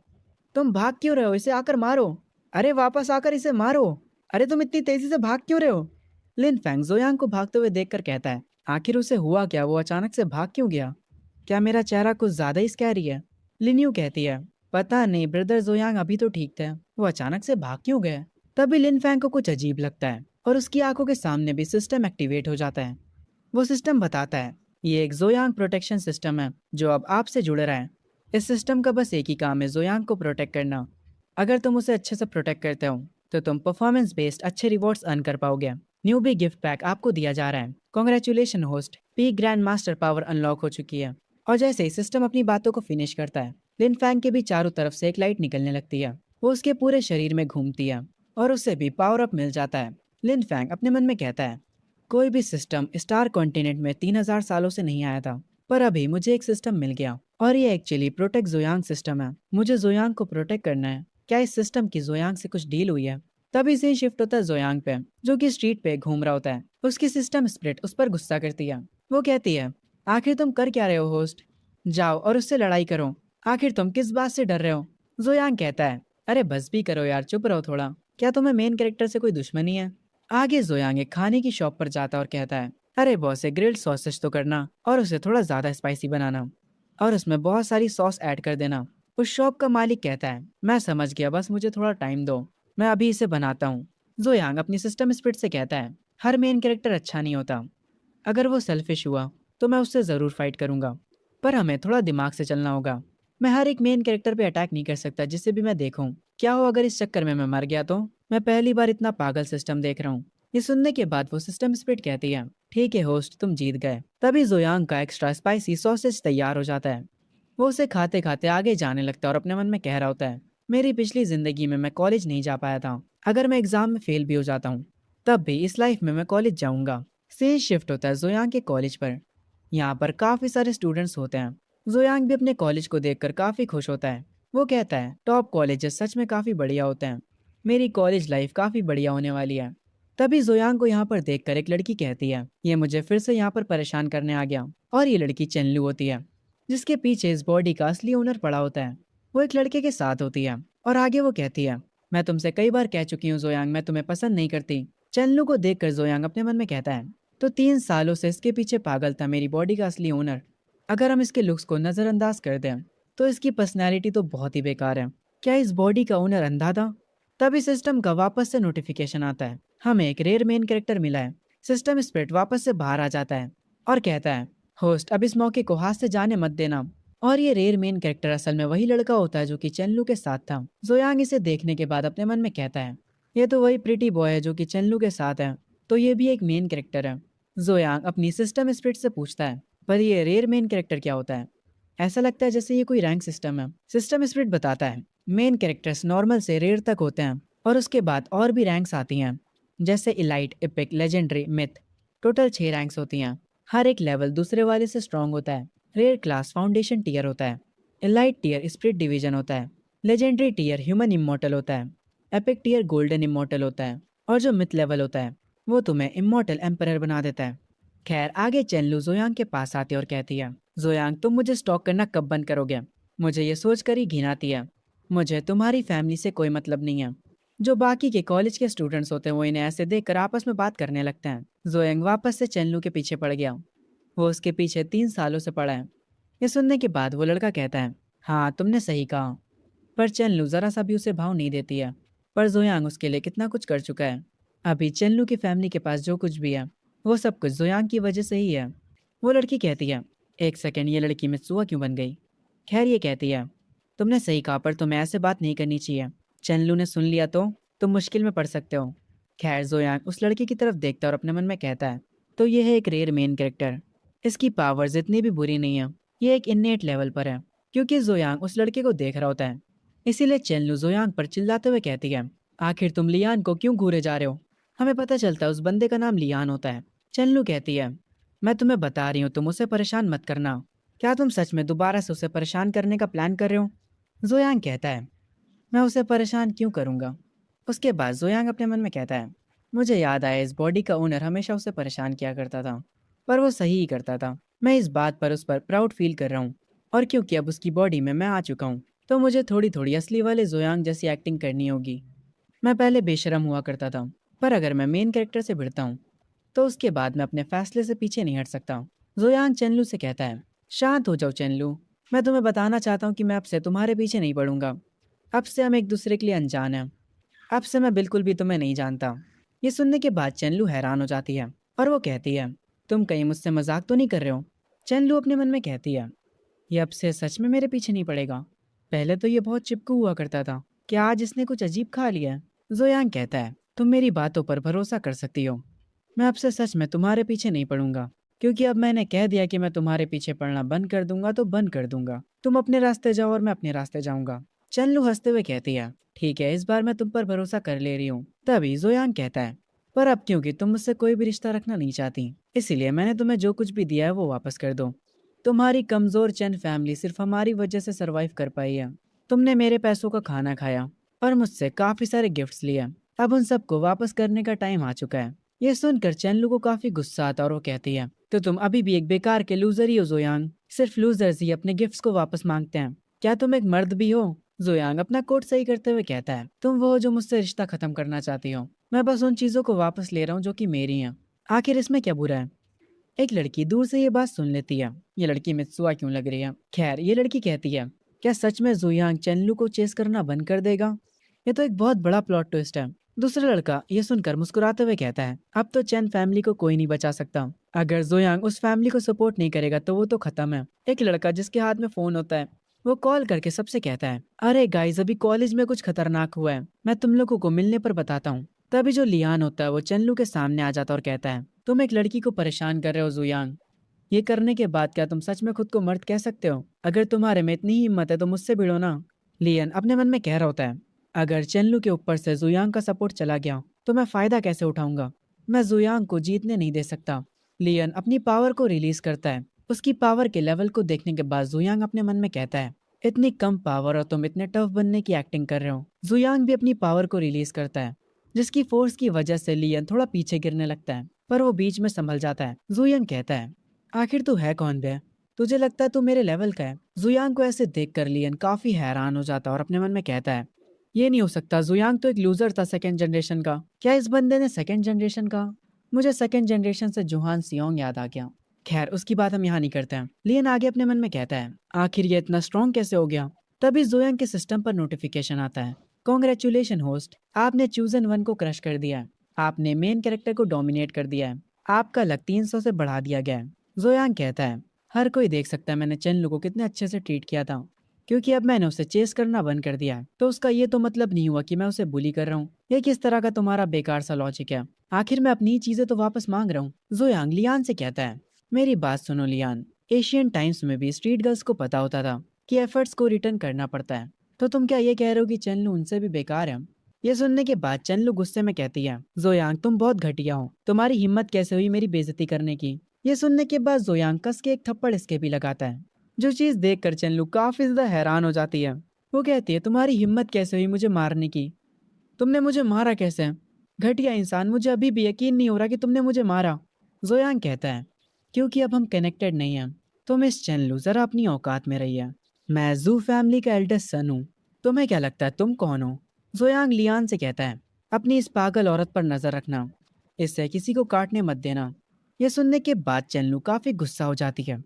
तुम भाग क्यों रहे हो? इसे आकर मारो। अरे वापस आकर इसे मारो। अरे तुम इतनी तेजी से भाग क्यों रहे हो? लिन फैंग जोयांग को भागते हुए देखकर कहता है, आखिर उसे हुआ क्या? वो अचानक से भाग क्यों गया? क्या मेरा चेहरा कुछ ज्यादा ही स्कैरी है? लिन्यू कहती है, पता नहीं ब्रदर जोयांग, अभी तो ठीक थे, वो अचानक से भाग क्यों गए? तभी लिन फैंग को कुछ अजीब लगता है और उसकी आंखों के सामने भी सिस्टम एक्टिवेट हो जाता है। वो सिस्टम बताता है, ये एक जोयांग प्रोटेक्शन सिस्टम है जो अब आपसे जुड़ रहा है। इस सिस्टम का बस एक ही काम है, जोयांग को प्रोटेक्ट करना। अगर तुम उसे अच्छे से प्रोटेक्ट करते हो तो तुम परफॉर्मेंस बेस्ड अच्छे रिवॉर्ड्स अर्न कर पाओगे। न्यू बी गिफ्ट पैक आपको दिया जा रहा है। Congratulation host, P grand master power unlock हो चुकी है। और जैसे ही सिस्टम अपनी बातों को फिनिश करता है, लिन फैंग के भी चारों तरफ से एक लाइट निकलने लगती है। वो उसके पूरे शरीर में घूमती है और उसे भी पावर अप मिल जाता है। लिन फैंग अपने मन में कहता है, कोई भी सिस्टम स्टार कॉन्टिनेंट में 3000 सालों से नहीं आया था, पर अभी मुझे एक सिस्टम मिल गया और ये एक्चुअली प्रोटेक्ट जोयांग सिस्टम है। मुझे जोयांग को प्रोटेक्ट करना है। क्या इस सिस्टम की जोयांग से कुछ डील हुई है? तभी से शिफ्ट होता है जोयांग पे, जो कि स्ट्रीट पे घूम रहा होता है। उसकी सिस्टम स्प्रिट उस पर गुस्सा करती है। वो कहती है, आखिर तुम कर क्या रहे हो होस्ट? जाओ और उससे लड़ाई करो। आखिर तुम किस बात से डर रहे हो? जोयांग कहता है, अरे बस भी करो यार, चुप रहो थोड़ा। क्या तुम्हें मेन कैरेक्टर से कोई दुश्मनी है? आगे जोयांग एक खाने की शॉप पर जाता और कहता है, अरे बॉस, एक ग्रिल्ड सॉसेज तो करना और उसे थोड़ा ज्यादा स्पाइसी बनाना और उसमें बहुत सारी सॉस ऐड कर देना। उस शॉप का मालिक कहता है, मैं समझ गया, बस मुझे थोड़ा टाइम दो, मैं अभी इसे बनाता हूँ। जोयांग अपनी सिस्टम स्पिरिट से कहता है, हर मेन कैरेक्टर अच्छा नहीं होता। अगर वो सेल्फिश हुआ तो मैं उससे ज़रूर फाइट करूंगा, पर हमें थोड़ा दिमाग से चलना होगा। मैं हर एक मेन कैरेक्टर पे अटैक नहीं कर सकता जिसे भी मैं देखूं। क्या हो अगर इस चक्कर में मैं मर गया तो? मैं पहली बार इतना पागल सिस्टम देख रहा हूँ। ये सुनने के बाद वो सिस्टम स्पिरिट कहती है, ठीक है होस्ट, तुम जीत गए। तभी जोयांग का एक्स्ट्रा स्पाइसी सॉसेज तैयार हो जाता है। वो उसे खाते खाते आगे जाने लगता है और अपने मन में कह रहा होता है, मेरी पिछली जिंदगी में मैं कॉलेज नहीं जा पाया था। अगर मैं एग्जाम में फेल भी हो जाता हूँ तब भी इस लाइफ में मैं कॉलेज जाऊंगा। सीन शिफ्ट होता है जोयांग के कॉलेज पर। यहाँ पर काफी सारे स्टूडेंट्स होते हैं। जोयांग भी अपने कॉलेज को देखकर काफी खुश होता है। वो कहता है, टॉप कॉलेजेस सच में काफी बढ़िया होते हैं। मेरी कॉलेज लाइफ काफी बढ़िया होने वाली है। तभी जोयांग को यहाँ पर देखकर एक लड़की कहती है, ये मुझे फिर से यहाँ पर परेशान करने आ गया। और ये लड़की चेनलू होती है, जिसके पीछे इस बॉडी का असली ओनर पड़ा होता है। वो एक लड़के के साथ होती है और आगे वो कहती है, मैं तुमसे कई बार कह चुकी हूँ जोयांग, मैं तुम्हें पसंद नहीं करती। चेनलू को देखकर जोयांग अपने मन में कहता है, तो 3 सालों से इसके पीछे पागल था मेरी बॉडी का असली ओनर। अगर हम इसके लुक्स को नजरअंदाज कर दें तो इसकी पर्सनैलिटी तो बहुत ही बेकार है। क्या इस बॉडी का ओनर अंधा था? तभी सिस्टम का वापस से नोटिफिकेशन आता है, हमें एक रेयर मेन कैरेक्टर मिला है। सिस्टम स्पिरिट वापस से बाहर आ जाता है और कहता है, होस्ट अब इस मौके को हाथ से जाने मत देना। और ये रेयर मेन कैरेक्टर असल में वही लड़का होता है जो कि चेनलू के साथ था। जोयांग इसे देखने के बाद अपने मन में कहता है, ये तो वही प्रिटी बॉय है जो कि चेनलू के साथ है, तो ये भी एक मेन कैरेक्टर है। जोयांग अपनी सिस्टम स्पिरिट से पूछता है, पर ये रेयर मेन कैरेक्टर क्या होता है? ऐसा लगता है जैसे ये कोई रैंक सिस्टम है। सिस्टम स्पिरिट बताता है, मेन कैरेक्टर्स नॉर्मल से रेयर तक होते हैं और उसके बाद और भी रैंक्स आती हैं, जैसे elite, epic, legendary, myth. Total 6 ranks होती हैं। हर एक लेवल दूसरे वाले से स्ट्रांग होता है। रेयर क्लास फाउंडेशन टीयर होता है। इलाइट टीयर स्पिरिट डिवीजन होता है। लेजेंडरी टीयर ह्यूमन इमोर्टल होता है। एपिक टियर गोल्डन इमोर्टल होता है और जो मिथ लेवल होता है वो तुम्हें इमोर्टल एम्परर बना देता है। खैर आगे चेनलू जोयांग के पास आती है और कहती है, जोयांग तुम मुझे स्टॉक करना कब बंद करोगे? मुझे ये सोच कर ही घिन आती है। मुझे तुम्हारी फैमिली से कोई मतलब नहीं है। जो बाकी के कॉलेज के स्टूडेंट्स होते हैं वो इन्हें ऐसे देखकर आपस में बात करने लगते हैं। जोयांग वापस से चेनलू के पीछे पड़ गया। वो उसके पीछे 3 सालों से पड़ा है। ये सुनने के बाद वो लड़का कहता है, हाँ तुमने सही कहा। पर चेनलू जरा सा भी उसे भाव नहीं देती है। पर जोयांग उसके लिए कितना कुछ कर चुका है। अभी चेनलू की फैमिली के पास जो कुछ भी है वो सब कुछ जोयांग की वजह से ही है। वो लड़की कहती है, एक सेकेंड, ये लड़की मित्सुआ क्यों बन गई? खैर ये कहती है, तुमने सही कहा पर तुम्हें ऐसे बात नहीं करनी चाहिए। चेनलू ने सुन लिया तो तुम मुश्किल में पड़ सकते हो। खैर जोयांग उस लड़की की तरफ देखता है और अपने मन में कहता है, तो ये है एक रेयर मेन कैरेक्टर। इसकी पावर्स इतनी भी बुरी नहीं है। ये एक इन्नेट लेवल पर है। क्योंकि जोयांग उस लड़के को देख रहा होता है इसीलिए चेनलू जोयांग पर चिल्लाते हुए कहती है, आखिर तुम लियान को क्यों घूरे जा रहे हो? हमें पता चलता है उस बंदे का नाम लियान होता है। चेनलू कहती है, मैं तुम्हें बता रही हूँ तुम उसे परेशान मत करना। क्या तुम सच में दोबारा से उसे परेशान करने का प्लान कर रहे हो? जोयांग कहता है, मैं उसे परेशान क्यों करूंगा? उसके बाद जोयांग अपने मन में कहता है, मुझे याद आया इस बॉडी का ओनर हमेशा उसे परेशान किया करता था। पर वो सही ही करता था। मैं इस बात पर उस पर प्राउड फील कर रहा हूँ। और क्योंकि अब उसकी बॉडी में मैं आ चुका हूँ तो मुझे थोड़ी थोड़ी असली वाले जोयांग जैसी एक्टिंग करनी होगी। मैं पहले बेशरम हुआ करता था पर अगर मैं मेन कैरेक्टर से भिड़ता हूँ तो उसके बाद मैं अपने फैसले से पीछे नहीं हट सकता। जोयांग चेनलू से कहता है, शांत हो जाओ चेनलू। मैं तुम्हें बताना चाहता हूँ कि मैं अब से तुम्हारे पीछे नहीं पड़ूंगा। अब से हम एक दूसरे के लिए अनजान हैं। अब से मैं बिल्कुल भी तुम्हें नहीं जानता। ये सुनने के बाद चेनलू हैरान हो जाती है और वो कहती है, तुम कहीं मुझसे मजाक तो नहीं कर रहे हो? चेनलू अपने मन में कहती है, ये अब से सच में मेरे पीछे नहीं पड़ेगा। पहले तो ये बहुत चिपकू हुआ करता था। क्या आज इसने कुछ अजीब खा लिया है? जोयांग कहता है, तुम मेरी बातों पर भरोसा कर सकती हो। मैं अब से सच में तुम्हारे पीछे नहीं पड़ूंगा। क्योंकि अब मैंने कह दिया कि मैं तुम्हारे पीछे पड़ना बंद कर दूंगा तो बंद कर दूंगा। तुम अपने रास्ते जाओ और मैं अपने रास्ते जाऊंगा। चन्नू हंसते हुए कहती है, ठीक है इस बार मैं तुम पर भरोसा कर ले रही हूँ। तभी जोयांग कहता है, पर अब क्योंकि तुम मुझसे कोई भी रिश्ता रखना नहीं चाहती इसीलिए मैंने तुम्हें जो कुछ भी दिया है वो वापस कर दो। तुम्हारी कमजोर चंद फैमिली सिर्फ हमारी वजह से सरवाइव कर पाई है। तुमने मेरे पैसों का खाना खाया और मुझसे काफी सारे गिफ्ट्स लिए। अब उन सबको वापस करने का टाइम आ चुका है। ये सुनकर चेनलू को काफी गुस्सा आता और वो कहती है, तो तुम अभी भी एक बेकार के लूजर ही हो जोयांग। सिर्फ लूजर्स ही अपने गिफ्ट्स को वापस मांगते हैं। क्या तुम एक मर्द भी हो? जोयांग अपना कोट सही करते हुए कहता है, तुम वो हो जो मुझसे रिश्ता खत्म करना चाहती हो। मैं बस उन चीजों को वापस ले रहा हूँ जो कि मेरी हैं। आखिर इसमें क्या बुरा है? एक लड़की दूर से ये बात सुन लेती है। ये लड़की मित्सुआ क्यों लग रही है? खैर ये लड़की कहती है, क्या सच में जोयांग चेनलू को चेस करना बंद कर देगा? ये तो एक बहुत बड़ा प्लॉट ट्विस्ट है। दूसरा लड़का ये सुनकर मुस्कुराते हुए कहता है, अब तो चैन फैमिली को कोई नहीं बचा सकता। अगर जोयांग उस फैमिली को सपोर्ट नहीं करेगा तो वो तो खत्म है। एक लड़का जिसके हाथ में फोन होता है वो कॉल करके सबसे कहता है, अरे गाइस अभी कॉलेज में कुछ खतरनाक हुआ है, मैं तुम लोगों को मिलने पर बताता हूँ। तभी जो लियान होता है वो चेनलू के सामने आ जाता और कहता है, तुम एक लड़की को परेशान कर रहे हो जोयांग। ये करने के बाद क्या तुम सच में खुद को मर्द कह सकते हो? अगर तुम्हारे में इतनी हिम्मत है तो मुझसे भिड़ो ना। लियन अपने मन में कह रहा होता है, अगर चेनलू के ऊपर से जुयांग का सपोर्ट चला गया तो मैं फायदा कैसे उठाऊंगा? मैं जुयांग को जीतने नहीं दे सकता। लियन अपनी पावर को रिलीज करता है। उसकी पावर के लेवल को देखने के बाद जुयांग अपने मन में कहता है, इतनी कम पावर और तुम इतने टफ बनने की एक्टिंग कर रहे हो। जुयांग भी अपनी पावर को रिलीज करता है जिसकी फोर्स की वजह से लियन थोड़ा पीछे गिरने लगता है पर वो बीच में संभल जाता है। जुयांग कहता है, आखिर तू है कौन बे? तुझे लगता है तू मेरे लेवल का है? जुयांग को ऐसे देख कर लियन काफी हैरान हो जाता है और अपने मन में कहता है, ये नहीं हो सकता, जुयांग तो एक लूजर था सेकंड जनरेशन का। क्या इस बंदे ने सेकंड जनरेशन का? मुझे सेकंड जनरेशन से जोहान सियोंग याद आ गया। खैर उसकी बात हम यहाँ नहीं करते हैं। लियन आगे अपने मन में कहता है, आखिर ये इतना स्ट्रॉन्ग कैसे हो गया? तभी जोयांग के सिस्टम पर नोटिफिकेशन आता है, कॉन्ग्रेचुलेशन होस्ट, आपने चूजन वन को क्रश कर दिया है। आपने मेन कैरेक्टर को डोमिनेट कर दिया है। आपका लक 300 से बढ़ा दिया गया है। जोयांग कहता है, हर कोई देख सकता है मैंने चेनलू को कितने अच्छे से ट्रीट किया था। क्योंकि अब मैंने उसे चेस करना बंद कर दिया है तो उसका ये तो मतलब नहीं हुआ कि मैं उसे बुली कर रहा हूँ। ये किस तरह का तुम्हारा बेकार सा लॉजिक है? आखिर मैं अपनी चीजें तो वापस मांग रहा हूँ। जोयांग लियान से कहता है, मेरी बात सुनो लियान, एशियन टाइम्स में भी स्ट्रीट गर्ल्स को पता होता था कि एफर्ट्स को रिटर्न करना पड़ता है। तो तुम क्या ये कह रहे हो कि चेनलू उनसे भी बेकार है? ये सुनने के बाद चेनलू गुस्से में कहती है, जोयांग तुम बहुत घटिया हो, तुम्हारी हिम्मत कैसे हुई मेरी बेइज्जती करने की? ये सुनने के बाद जोयांग कस के एक थप्पड़ इसके भी लगाता है जो चीज देखकर चेनलू काफी ज्यादा हैरान हो जाती है। वो कहती है, तुम्हारी हिम्मत कैसे हुई मुझे मारने की? तुमने मुझे मारा कैसे? घटिया इंसान, मुझे अभी भी यकीन नहीं हो रहा कि तुमने मुझे मारा। जोयांग कहता है, क्योंकि अब हम कनेक्टेड नहीं हैं। तो मिस चेनलू, जरा अपनी औकात में रहिए। मैं जू फैमिली का एल्डेस्ट सन हूँ। तुम्हें क्या लगता है तुम कौन हो? जोयांग लियान से कहता है, अपनी इस पागल औरत पर नजर रखना, इससे किसी को काटने मत देना। यह सुनने के बाद चेनलू काफी गुस्सा हो जाती है,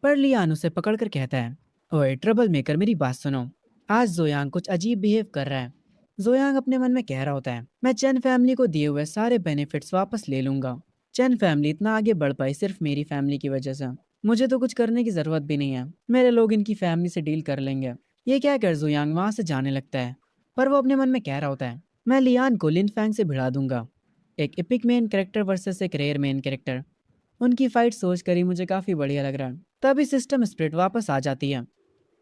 पर लियान उसे पकड़कर कहता है, ओए ट्रबल मेकर, मेरी बात सुनो। आज जोयांग कुछ अजीब बिहेव कर रहा है। जोयांग अपने मन में कह रहा होता है, मैं चैन फैमिली को दिए हुए सारे बेनिफिट्स वापस ले लूंगा। चैन फैमिली इतना आगे बढ़ पाई सिर्फ मेरी फैमिली की वजह से। मुझे तो कुछ करने की जरूरत भी नहीं है, मेरे लोग इनकी फैमिली से डील कर लेंगे। ये क्या कर जोयांग वहां से जाने लगता है, पर वो अपने मन में कह रहा होता है, मैं लियान को लिन फैंग से भिड़ा दूंगा। एक एपिक मेन कैरेक्टर वर्सेस एक रेयर मेन कैरेक्टर, उनकी फाइट सोच कर ही मुझे काफी बढ़िया लग रहा है। तभी सिस्टम स्प्रिट वापस आ जाती है।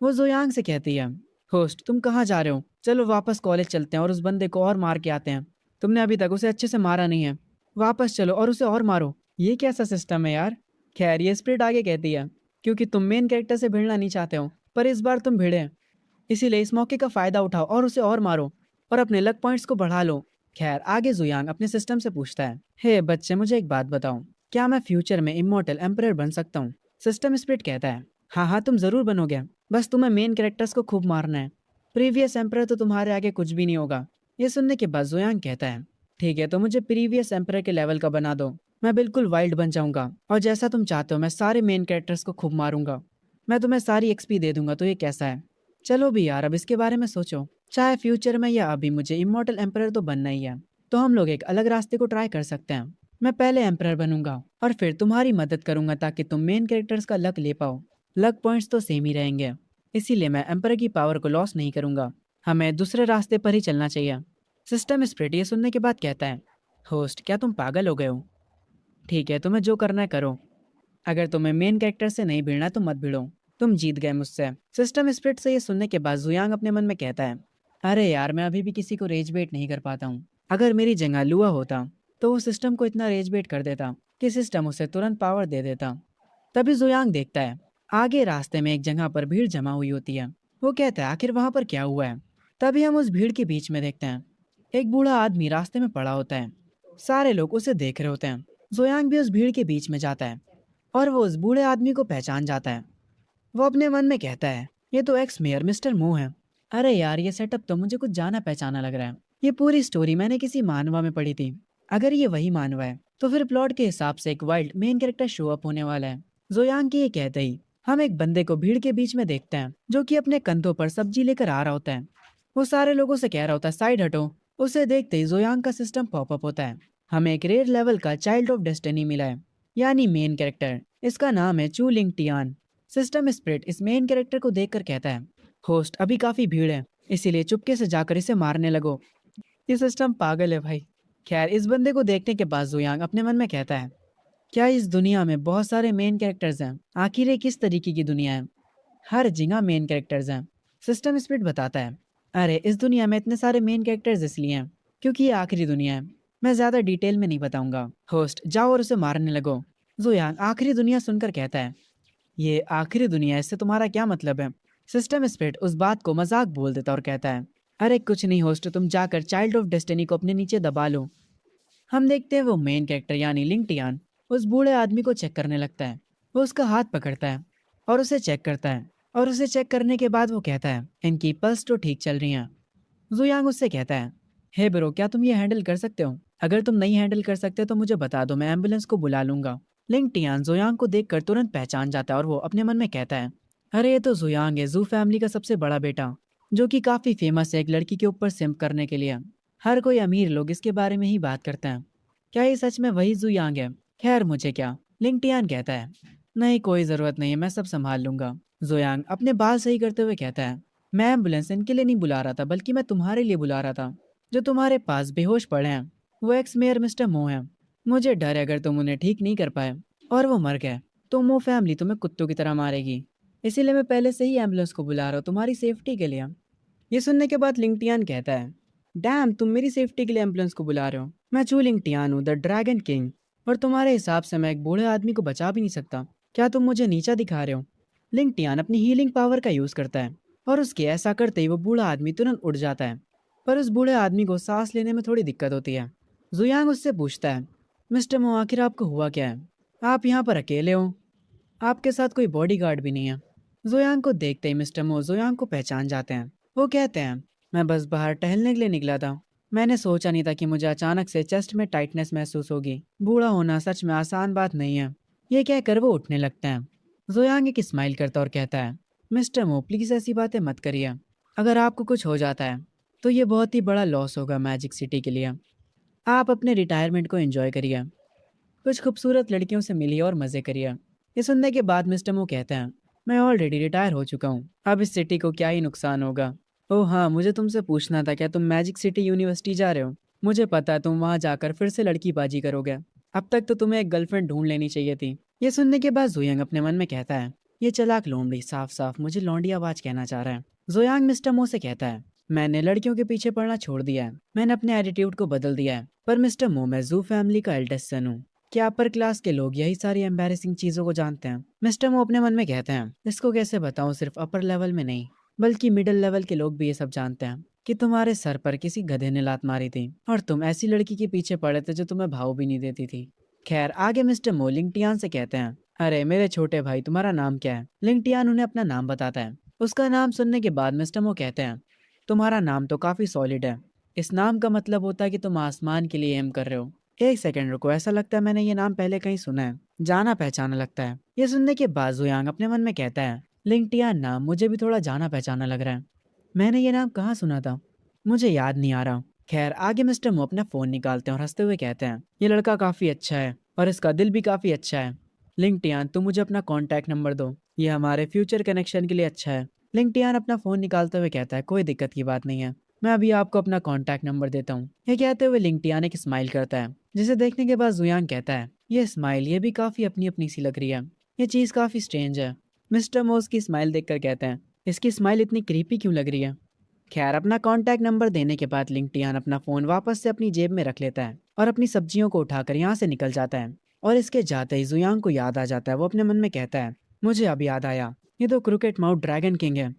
वो जोयांग से कहती है, होस्ट तुम कहाँ जा रहे हो? चलो वापस कॉलेज चलते हैं और उस बंदे को और मार के आते हैं। तुमने अभी तक उसे अच्छे से मारा नहीं है। वापस चलो और उसे और मारो। ये कैसा सिस्टम है यार? खैर ये स्प्रिट आगे कहती है, क्योंकि तुम मेन कैरेक्टर से भिड़ना नहीं चाहते हो, पर इस बार तुम भिड़े, इसीलिए इस मौके का फायदा उठाओ और उसे और मारो और अपने लक पॉइंट्स को बढ़ा लो। खैर आगे जुयांग अपने सिस्टम से पूछता है, हे बच्चे मुझे एक बात बताओ, क्या मैं फ्यूचर में इमोर्टल एम्परर बन सकता हूँ? सिस्टम स्प्रिट कहता है, हाँ हाँ तुम जरूर बनोगे, बस तुम्हें मेन कैरेक्टर्स को खूब मारना है। प्रीवियस एम्परर तो तुम्हारे आगे कुछ भी नहीं होगा। ये सुनने के बाद जुयांग कहता है, ठीक है तो मुझे प्रीवियस एम्परर के लेवल का बना दो, मैं बिल्कुल वाइल्ड बन जाऊंगा और जैसा तुम चाहते हो मैं सारे मेन कैरेक्टर्स को खूब मारूंगा। मैं तुम्हें सारी एक्सपी दे दूंगा, तो ये कैसा है? चलो भी यार अब इसके बारे में सोचो, चाहे फ्यूचर में या अभी मुझे इमॉर्टल एम्परर तो बनना ही है, तो हम लोग एक अलग रास्ते को ट्राई कर सकते हैं। मैं पहले एम्परर बनूंगा और फिर तुम्हारी मदद करूंगा ताकि तुम मेन कैरेक्टर्स का लक ले पाओ। लक पॉइंट्स तो सेम ही रहेंगे, इसीलिए मैं एम्परर की पावर को लॉस नहीं करूंगा। हमें दूसरे रास्ते पर ही चलना चाहिए। सिस्टम स्प्रिट ये सुनने के बाद कहता है, होस्ट क्या तुम पागल हो गए हो? ठीक है तुम्हें जो करना है करो, अगर तुम्हें मेन कैरेक्टर से नहीं भिड़ना तो मत भिड़ो, तुम जीत गए मुझसे। सिस्टम स्प्रिट से ये सुनने के बाद जुयांग अपने मन में कहता है, अरे यार मैं अभी भी किसी को रेज बेट नहीं कर पाता हूँ। अगर मेरी जगह लुआ होता तो वो सिस्टम को इतना रेज बेट कर देता कि सिस्टम उसे तुरंत पावर दे देता। तभी जुयांग देखता है, आगे रास्ते में एक जगह पर भीड़ जमा हुई होती है। वो कहता है, आखिर वहां पर क्या हुआ है? तभी हम उस भीड़ के बीच में देखते हैं, एक बूढ़ा आदमी रास्ते में पड़ा होता है। सारे लोग उसे देख रहे होते हैं। जुयांग भी उस भीड़ के बीच में जाता है और वो उस बूढ़े आदमी को पहचान जाता है। वो अपने मन में कहता है, ये तो एक्स मेयर मिस्टर मो है। अरे यार ये सेटअप तो मुझे कुछ जाना पहचाना लग रहा है। ये पूरी स्टोरी मैंने किसी मानवा में पढ़ी थी। अगर ये वही मानवा है तो फिर प्लॉट के हिसाब से एक wild main character show up होने वाला है। जोयांग की ये कहते ही हम एक बंदे को भीड़ के बीच में देखते हैं जो कि अपने कंधों पर सब्जी लेकर आ रहा होता है। वो सारे लोगों से कह रहा होता है, साइड हटो। उसे देखते ही जोयांग का सिस्टम पॉपअप होता है। हमें एक रेयर लेवल का चाइल्ड ऑफ डेस्टिनी मिला है, यानी मेन कैरेक्टर। इसका नाम है चू लिंग टियान। सिस्टम स्प्रिट इस मेन कैरेक्टर को देखकर कहता है, होस्ट अभी काफी भीड़ है, इसीलिए चुपके से जाकर इसे मारने लगो। ये सिस्टम पागल है भाई। खैर इस बंदे को देखने के बाद जुयांग अपने मन में कहता है, क्या इस दुनिया में बहुत सारे मेन कैरेक्टर्स हैं? आखिर ये किस तरीके की दुनिया है? हर जगह मेन कैरेक्टर्स हैं। सिस्टम स्प्रिट बताता है, अरे इस दुनिया में इतने सारे मेन कैरेक्टर्स इसलिए हैं क्योंकि ये आखिरी दुनिया है। मैं ज्यादा डिटेल में नहीं बताऊंगा। होस्ट जाओ और उसे मारने लगो। जुयांग आखिरी दुनिया सुनकर कहता है, ये आखिरी दुनिया, इससे तुम्हारा क्या मतलब है? सिस्टम स्प्रिट उस बात को मजाक बोल देता और कहता है, अरे कुछ नहीं होस्ट, तुम जाकर चाइल्ड ऑफ डेस्टिनी को अपने नीचे दबा लो। हम देखते हैं वो मेन कैरेक्टर यानी लिंग टियान उस बूढ़े आदमी को चेक करने लगता है। वो उसका हाथ पकड़ता है और उसे चेक करता है, और उसे चेक करने के बाद वो कहता है, इनकी पल्स तो ठीक चल रही हैं। जुयांग उससे कहता है, हे ब्रो क्या तुम ये हैंडल कर सकते हो? अगर तुम नहीं हैंडल कर सकते तो मुझे बता दो, मैं एम्बुलेंस को बुला लूंगा। लिंग टियान जुयांग को देखकर तुरंत पहचान जाता है और वो अपने मन में कहता है, अरे ये तो जुयांग है, जू फैमिली का सबसे बड़ा बेटा, जो कि काफी फेमस है एक लड़की के ऊपर सिम्प करने के लिए। हर कोई अमीर लोग इसके बारे में ही बात करते हैं। क्या ये सच में वही जुयांग है? खैर मुझे क्या, लिंग टियान कहता है, नहीं कोई जरूरत नहीं है, मैं सब संभाल लूंगा। जुयांग अपने बाल सही करते हुए कहता है, मैं एम्बुलेंस इनके लिए नहीं बुला रहा था, बल्कि मैं तुम्हारे लिए बुला रहा था, जो तुम्हारे पास बेहोश पड़े हैं। वो एक्स मेयर मिस्टर मो है। मुझे डर है अगर तुम उन्हें ठीक नहीं कर पाए और वो मर गए तो मो फैमिली तुम्हें कुत्तों की तरह मारेगी। इसीलिए मैं पहले से ही एम्बुलेंस को बुला रहा हूँ तुम्हारी सेफ्टी के लिए। ये सुनने के बाद लिंग टियान कहता है, डैम तुम मेरी सेफ्टी के लिए एम्बुलेंस को बुला रहे हो? मैं चू लिंग टियान हूँ, द ड्रैगन किंग, और तुम्हारे हिसाब से मैं एक बूढ़े आदमी को बचा भी नहीं सकता। क्या तुम मुझे नीचा दिखा रहे हो? लिंग टियान अपनी हीलिंग पावर का यूज करता है और उसके ऐसा करते ही वो बूढ़ा आदमी तुरंत उड़ जाता है। पर उस बूढ़े आदमी को सांस लेने में थोड़ी दिक्कत होती है। जुयांग उससे पूछता है, मिस्टर मो, आखिर आपको हुआ क्या है? आप यहाँ पर अकेले हो, आपके साथ कोई बॉडीगार्ड भी नहीं है। जुयांग को देखते ही मिस्टर मो जुयांग को पहचान जाते हैं। वो कहते हैं, मैं बस बाहर टहलने के लिए निकला था। मैंने सोचा नहीं था कि मुझे अचानक से चेस्ट में टाइटनेस महसूस होगी। बूढ़ा होना सच में आसान बात नहीं है। ये कहकर वो उठने लगते हैं। जुयांग एक स्माइल करता और कहता है, मिस्टर मो प्लीज ऐसी बातें मत करिए। अगर आपको कुछ हो जाता है तो ये बहुत ही बड़ा लॉस होगा मैजिक सिटी के लिए। आप अपने रिटायरमेंट को एंजॉय करिए, कुछ खूबसूरत लड़कियों से मिलिए और मजे करिए। ये सुनने के बाद मिस्टर मो कहते हैं, मैं ऑलरेडी रिटायर हो चुका हूँ, अब इस सिटी को क्या ही नुकसान होगा। ओह हाँ, मुझे तुमसे पूछना था, क्या तुम मैजिक सिटी यूनिवर्सिटी जा रहे हो? मुझे पता है तुम वहाँ जाकर फिर से लड़कीबाजी करोगे। अब तक तो तुम्हें एक गर्लफ्रेंड ढूंढ लेनी चाहिए थी। ये सुनने के बाद जुयांग अपने मन में कहता है, ये चालाक लोमड़ी साफ साफ मुझे लौंडी आवाज कहना चाह रहा है। जुयांग मिस्टर मो से कहता है, मैंने लड़कियों के पीछे पड़ना छोड़ दिया है, मैंने अपने एटीट्यूड को बदल दिया है। पर मिस्टर मो, मैं जू फैमिली का एल्डेस्ट सन हूँ। क्या अपर क्लास के लोग यही सारी एम्बैरेसिंग चीजों को जानते हैं? मिस्टर मो अपने मन में कहते हैं, इसको कैसे बताऊं, सिर्फ अपर लेवल में नहीं बल्कि मिडिल लेवल के लोग भी ये सब जानते हैं कि तुम्हारे सर पर किसी गधे ने लात मारी थी और तुम ऐसी लड़की के पीछे पड़े थे जो तुम्हें भाव भी नहीं देती थी। खैर, आगे मिस्टर मो लिंगटियान से कहते हैं, अरे मेरे छोटे भाई, तुम्हारा नाम क्या है? लिंगटियान उन्हें अपना नाम बताता है। उसका नाम सुनने के बाद मिस्टर मो कहते हैं, तुम्हारा नाम तो काफी सॉलिड है। इस नाम का मतलब होता है कि तुम आसमान के लिए एम कर रहे हो। एक सेकंड रुको, ऐसा लगता है मैंने ये नाम पहले कहीं सुना है, जाना पहचाना लगता है। ये सुनने के बाद जुयांग अपने मन में कहता है, लिंगटियान नाम मुझे भी थोड़ा जाना पहचाना लग रहा है। मैंने ये नाम कहाँ सुना था, मुझे याद नहीं आ रहा। खैर, आगे मिस्टर मो अपना फोन निकालते हैं और हंसते हुए कहते हैं, ये लड़का काफी अच्छा है और इसका दिल भी काफी अच्छा है। लिंगटियान, तुम मुझे अपना कॉन्टैक्ट नंबर दो, ये हमारे फ्यूचर कनेक्शन के लिए अच्छा है। लिंगटियान अपना फोन निकालते हुए कहता है, कोई दिक्कत की बात नहीं है, मैं अभी आपको अपना कॉन्टैक्ट नंबर देता हूँ। ये कहते हुए लिंगटियान एक स्माइल करता है, जिसे देखने के बाद जुयांग कहता है, ये स्माइल ये भी काफी अपनी अपनी सी लग रही है, ये चीज काफी स्ट्रेंज है। मिस्टर मोस की स्माइल देखकर कहते हैं, इसकी स्माइल इतनी क्रीपी क्यों लग रही है? खैर, अपना कॉन्टैक्ट नंबर देने के बाद लिंगटियान अपना फोन वापस से अपनी जेब में रख लेता है और अपनी सब्जियों को उठाकर यहाँ से निकल जाता है। और इसके जाते ही जुयांग को याद आ जाता है। वो अपने मन में कहता है, मुझे अब याद आया, ये तो क्रिकेट माउथ ड्रैगन किंग है,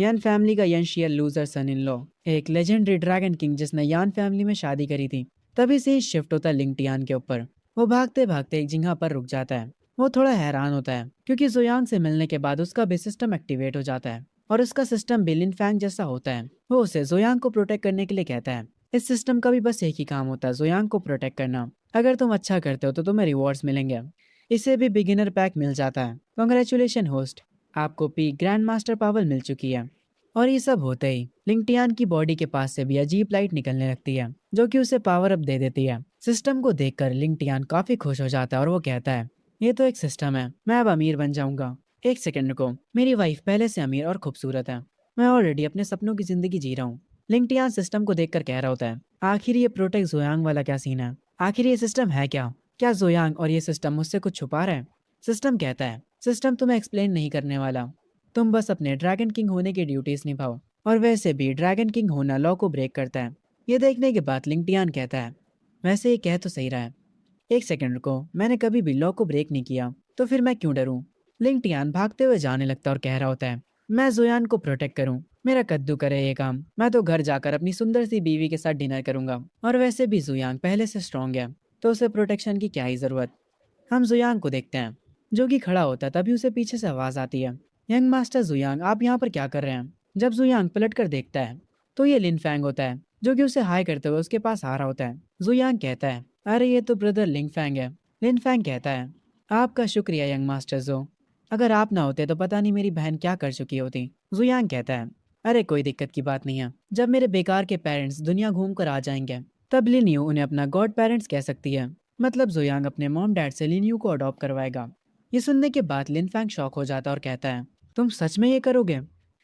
यान फैमिली का यंशियल लूजर सन इन लॉ, एक लेजेंडरी ड्रैगन किंग जिसने यान फैमिली में शादी करी थी। तभी से ही शिफ्ट होता है लिंगटियान के ऊपर। वो भागते भागते एक जगह पर रुक जाता है। वो थोड़ा हैरान होता है क्योंकि जुयांग से मिलने के बाद उसका भी सिस्टम एक्टिवेट हो जाता है और उसका सिस्टम भी लिन फैंग जैसा होता है। वो उसे जुयांग को प्रोटेक्ट करने के लिए कहता है। इस सिस्टम का भी बस एक ही काम होता है, जुयांग को प्रोटेक्ट करना। अगर तुम अच्छा करते हो तो तुम्हें रिवॉर्ड्स मिलेंगे। इसे भी बिगिनर पैक मिल जाता है। कॉन्ग्रेचुलेशन होस्ट, आपको पी ग्रैंड मास्टर पावर मिल चुकी है। और ये सब होते ही लिंगटियान की बॉडी के पास से भी अजीब लाइट निकलने लगती है जो कि उसे पावर अप दे देती है। सिस्टम को देखकर लिंगटियान काफी खुश हो जाता है और वो कहता है, ये तो एक सिस्टम है, मैं अब अमीर बन जाऊंगा। एक सेकंड को, मेरी वाइफ पहले से अमीर और खूबसूरत है, मैं ऑलरेडी अपने सपनों की जिंदगी जी रहा हूँ। लिंगटियान सिस्टम को देखकर कह रहा होता है, आखिर ये प्रोटेक्ट जोयांग वाला क्या सीन है? आखिर ये सिस्टम है क्या जोयांग और ये सिस्टम मुझसे कुछ छुपा रहे हैं? सिस्टम कहता है, सिस्टम तुम्हें एक्सप्लेन नहीं करने वाला, तुम बस अपने ड्रैगन किंग होने की ड्यूटीज निभाओ। और वैसे भी ड्रैगन किंग होना लॉ को ब्रेक करता है। ये देखने के बाद लिंगटियान कहता है, वैसे ये कह तो सही रहा है, एक सेकंड रुको, मैंने कभी भी लॉ को ब्रेक नहीं किया, तो फिर मैं क्यों डरूं? लिंगटियान भागते हुए जाने लगता और कह रहा होता है, मैं जोयान को प्रोटेक्ट करूं, मेरा कद्दू करे ये काम, मैं तो घर जाकर अपनी सुंदर सी बीवी के साथ डिनर करूंगा। और वैसे भी जुयांग पहले से स्ट्रांग है, तो उसे प्रोटेक्शन की क्या ही जरूरत। हम जुयांग को देखते हैं जो कि खड़ा होता है, तभी उसे पीछे से आवाज आती है, यंग मास्टर जुयांग, आप यहाँ पर क्या कर रहे हैं? जब जुयांग पलट कर देखता है तो ये लिन फैंग होता है जो कि उसे हाई करते हुए उसके पास आ रहा होता है। जुयांग कहता है, अरे ये तो ब्रदर लिंग फैंग है। लिन फैंग कहता है, आपका शुक्रिया यंग मास्टर जो, अगर आप ना होते तो पता नहीं मेरी बहन क्या कर चुकी होती। जुयांग कहता है, अरे कोई दिक्कत की बात नहीं है, जब मेरे बेकार के पेरेंट्स दुनिया घूम कर आ जाएंगे तब लिन्यू उन्हें अपना गॉड पेरेंट्स कह सकती है। मतलब जुयांग अपने मॉम डैड से लिन्यू को अडॉप्ट करवाएगा। ये सुनने के बाद लिन फैंग शॉक हो जाता है और कहता है, तुम सच में ये करोगे?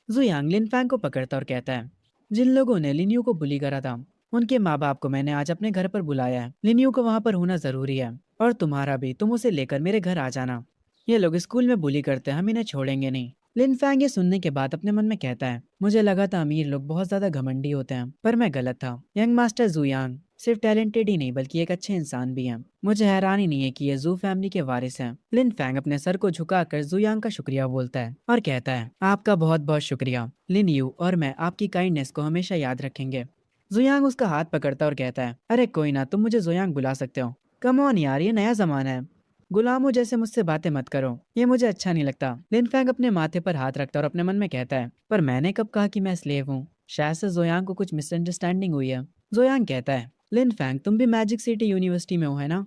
जुयांग लिन फैंग को पकड़ता और कहता है, जिन लोगों ने लिन्यू को बुली करा था उनके माँ बाप को मैंने आज अपने घर पर बुलाया है। लिन्यू को वहाँ पर होना जरूरी है और तुम्हारा भी, तुम उसे लेकर मेरे घर आ जाना। ये लोग स्कूल में बुली करते हैं, हम इन्हें छोड़ेंगे नहीं। लिन फैंग ये सुनने के बाद अपने मन में कहता है, मुझे लगा था अमीर लोग बहुत ज्यादा घमंडी होते हैं, पर मैं गलत था। यंग मास्टर जुयांग सिर्फ टैलेंटेड ही नहीं बल्कि एक अच्छे इंसान भी हैं। मुझे हैरानी नहीं है कि ये जू फैमिली के वारिस हैं। लिन फैंग अपने सर को झुकाकर जुयांग का शुक्रिया बोलता है और कहता है, आपका बहुत बहुत शुक्रिया लिन यू, और मैं आपकी काइंडनेस को हमेशा याद रखेंगे। जुयांग उसका हाथ पकड़ता और कहता है, अरे कोई ना, तुम मुझे जुयांग बुला सकते हो। कम ऑन यार, ये नया जमाना है, गुलामों जैसे मुझसे बातें मत करो, ये मुझे अच्छा नहीं लगता। लिन फैंग अपने माथे पर हाथ रखता और अपने मन में कहता है, पर मैंने कब कहा कि मैं स्लेव हूँ? शायद से जोयांग को कुछ मिसअंडरस्टैंडिंग हुई है। जोयांग कहता है, लिन फैंग तुम भी मैजिक सिटी यूनिवर्सिटी में हो है ना?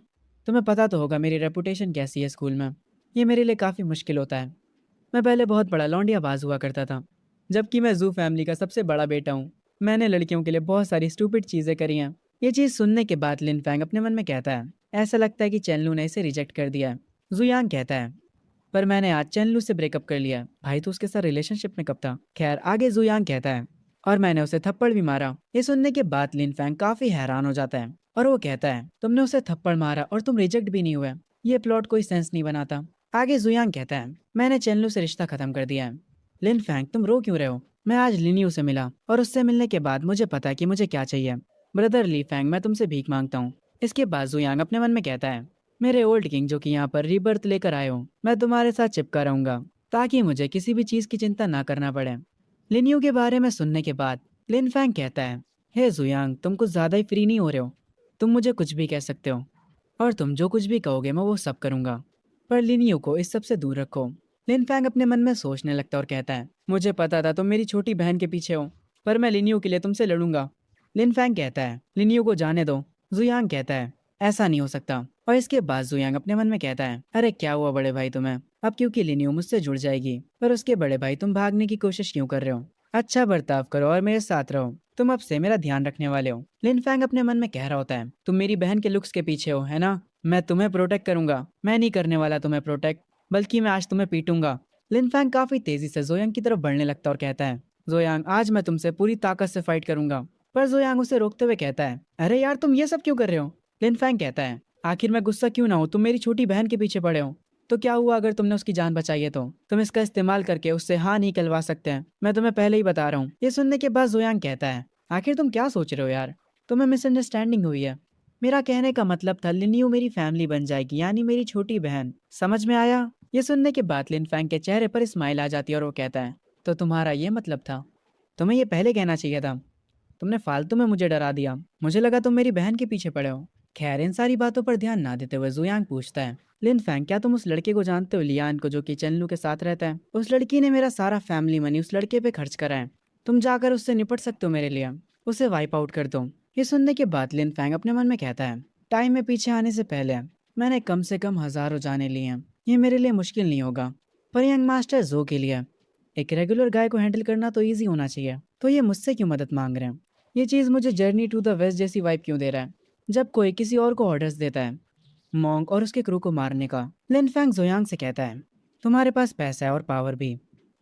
तुम्हें पता तो होगा मेरी रेपुटेशन कैसी है स्कूल में। ये मेरे लिए काफ़ी मुश्किल होता है। मैं पहले बहुत बड़ा लौंडियाबाज हुआ करता था, जबकि मैं जू फैमिली का सबसे बड़ा बेटा हूँ। मैंने लड़कियों के लिए बहुत सारी स्टूपिड चीज़ें करी हैं। ये चीज़ सुनने के बाद लिन फैंग अपने मन में कहता है, ऐसा लगता है कि चेनलू ने इसे रिजेक्ट कर दिया है। जुयांग कहता है, पर मैंने आज चेनलू से ब्रेकअप कर लिया। भाई तो उसके साथ रिलेशनशिप में कब था? खैर आगे जुयांग कहता है, और मैंने उसे थप्पड़ भी मारा। ये सुनने के बाद लिन फैंग काफी हैरान हो जाता है और वो कहता है, तुमने उसे थप्पड़ मारा और तुम रिजेक्ट भी नहीं हुए, ये प्लॉट कोई सेंस नहीं बनाता। आगे जुयांग कहता है, मैंने चेनलू से रिश्ता खत्म कर दिया है। लिन फैंग तुम रो क्यों रहे हो? मैं आज लिनियू से मिला और उससे मिलने के बाद मुझे पता है कि मुझे क्या चाहिए। ब्रदर ली फैंग, मैं तुमसे भीख मांगता हूँ। इसके बाद जुयांग अपने मन में कहता है, मेरे ओल्ड किंग जो कि यहाँ पर रीबर्थ लेकर आए हो, मैं तुम्हारे साथ चिपका रहूंगा ताकि मुझे किसी भी चीज की चिंता ना करना पड़े। लिनियू के बारे में सुनने के बाद लिन फैंग कहता है, हे जुयांग तुम कुछ ज्यादा ही फ्री नहीं हो रहे हो? तुम मुझे कुछ भी कह सकते हो और तुम जो कुछ भी कहोगे मैं वो सब करूंगा, पर लिनियू को इस सब से दूर रखो। लिन फैंग अपने मन में सोचने लगता और कहता है, मुझे पता था तुम मेरी छोटी बहन के पीछे हो, पर मैं लिनियू के लिए तुमसे लड़ूंगा। लिन फैंग कहता है, लिनियू को जाने दो। जुयांग कहता है, ऐसा नहीं हो सकता। और इसके बाद जुयांग अपने मन में कहता है, अरे क्या हुआ बड़े भाई तुम्हें? अब क्योंकि लिनियो मुझसे जुड़ जाएगी, पर उसके बड़े भाई तुम भागने की कोशिश क्यों कर रहे हो? अच्छा बर्ताव करो और मेरे साथ रहो, तुम अब से मेरा ध्यान रखने वाले हो। लिन फैंग अपने मन में कह रहा होता है, तुम मेरी बहन के लुक्स के पीछे हो है ना? मैं तुम्हें प्रोटेक्ट करूंगा। मैं नहीं करने वाला तुम्हें प्रोटेक्ट, बल्कि मैं आज तुम्हें पीटूंगा। लिन फैंग काफी तेजी से जोयांग की तरफ बढ़ने लगता और कहता है, जोयांग आज मैं तुमसे पूरी ताकत से फाइट करूंगा। पर जोयांग उसे रोकते हुए कहता है, अरे यार तुम ये सब क्यों कर रहे हो? लिन फैंग कहता है, आखिर मैं गुस्सा क्यों ना हूँ, तुम मेरी छोटी बहन के पीछे पड़े हो। तो क्या हुआ अगर तुमने उसकी जान बचाई है? तो तुम इसका इस्तेमाल करके उससे हाँ नहीं कहलवा सकते हैं, मैं तुम्हें पहले ही बता रहा हूँ। ये सुनने के बाद जोयांग कहता है, आखिर तुम क्या सोच रहे हो यार? तुम्हें मिसअंडरस्टैंडिंग हुई है। मेरा कहने का मतलब था लिनियो मेरी फैमिली बन जाएगी, यानी मेरी छोटी बहन। समझ में आया? ये सुनने के बाद लिन फैंग के चेहरे पर स्माइल आ जाती है और वो कहता है, तो तुम्हारा ये मतलब था? तुम्हें ये पहले कहना चाहिए था। तुमने फालतू में मुझे डरा दिया, मुझे लगा तुम मेरी बहन के पीछे पड़े हो। खैर इन सारी बातों पर ध्यान ना देते हुए जुयांग पूछता है, लिन फैंग क्या तुम उस लड़के को जानते हो, लियान को, जो कि चेनलू के साथ रहता है? उस लड़की ने मेरा सारा फैमिली मनी उस लड़के पे खर्च करा है। तुम जाकर उससे निपट सकते हो मेरे लिए, उसे वाइप आउट कर दो। ये सुनने के बाद लिन फैंग अपने मन में कहता है, टाइम में पीछे आने से पहले मैंने कम से कम हजारों जाने लिए हैं, ये मेरे लिए मुश्किल नहीं होगा। पर यंग मास्टर जो के लिए एक रेगुलर गाय को हैंडल करना तो ईजी होना चाहिए, तो ये मुझसे क्यों मदद मांग रहे हैं? ये चीज़ मुझे जर्नी टू द वेस्ट जैसी वाइब क्यों दे रहा है, जब कोई किसी और को ऑर्डर्स देता है मॉन्क और उसके क्रू को मारने का। लिन फैंग जोयांग से कहता है, तुम्हारे पास पैसा है और पावर भी,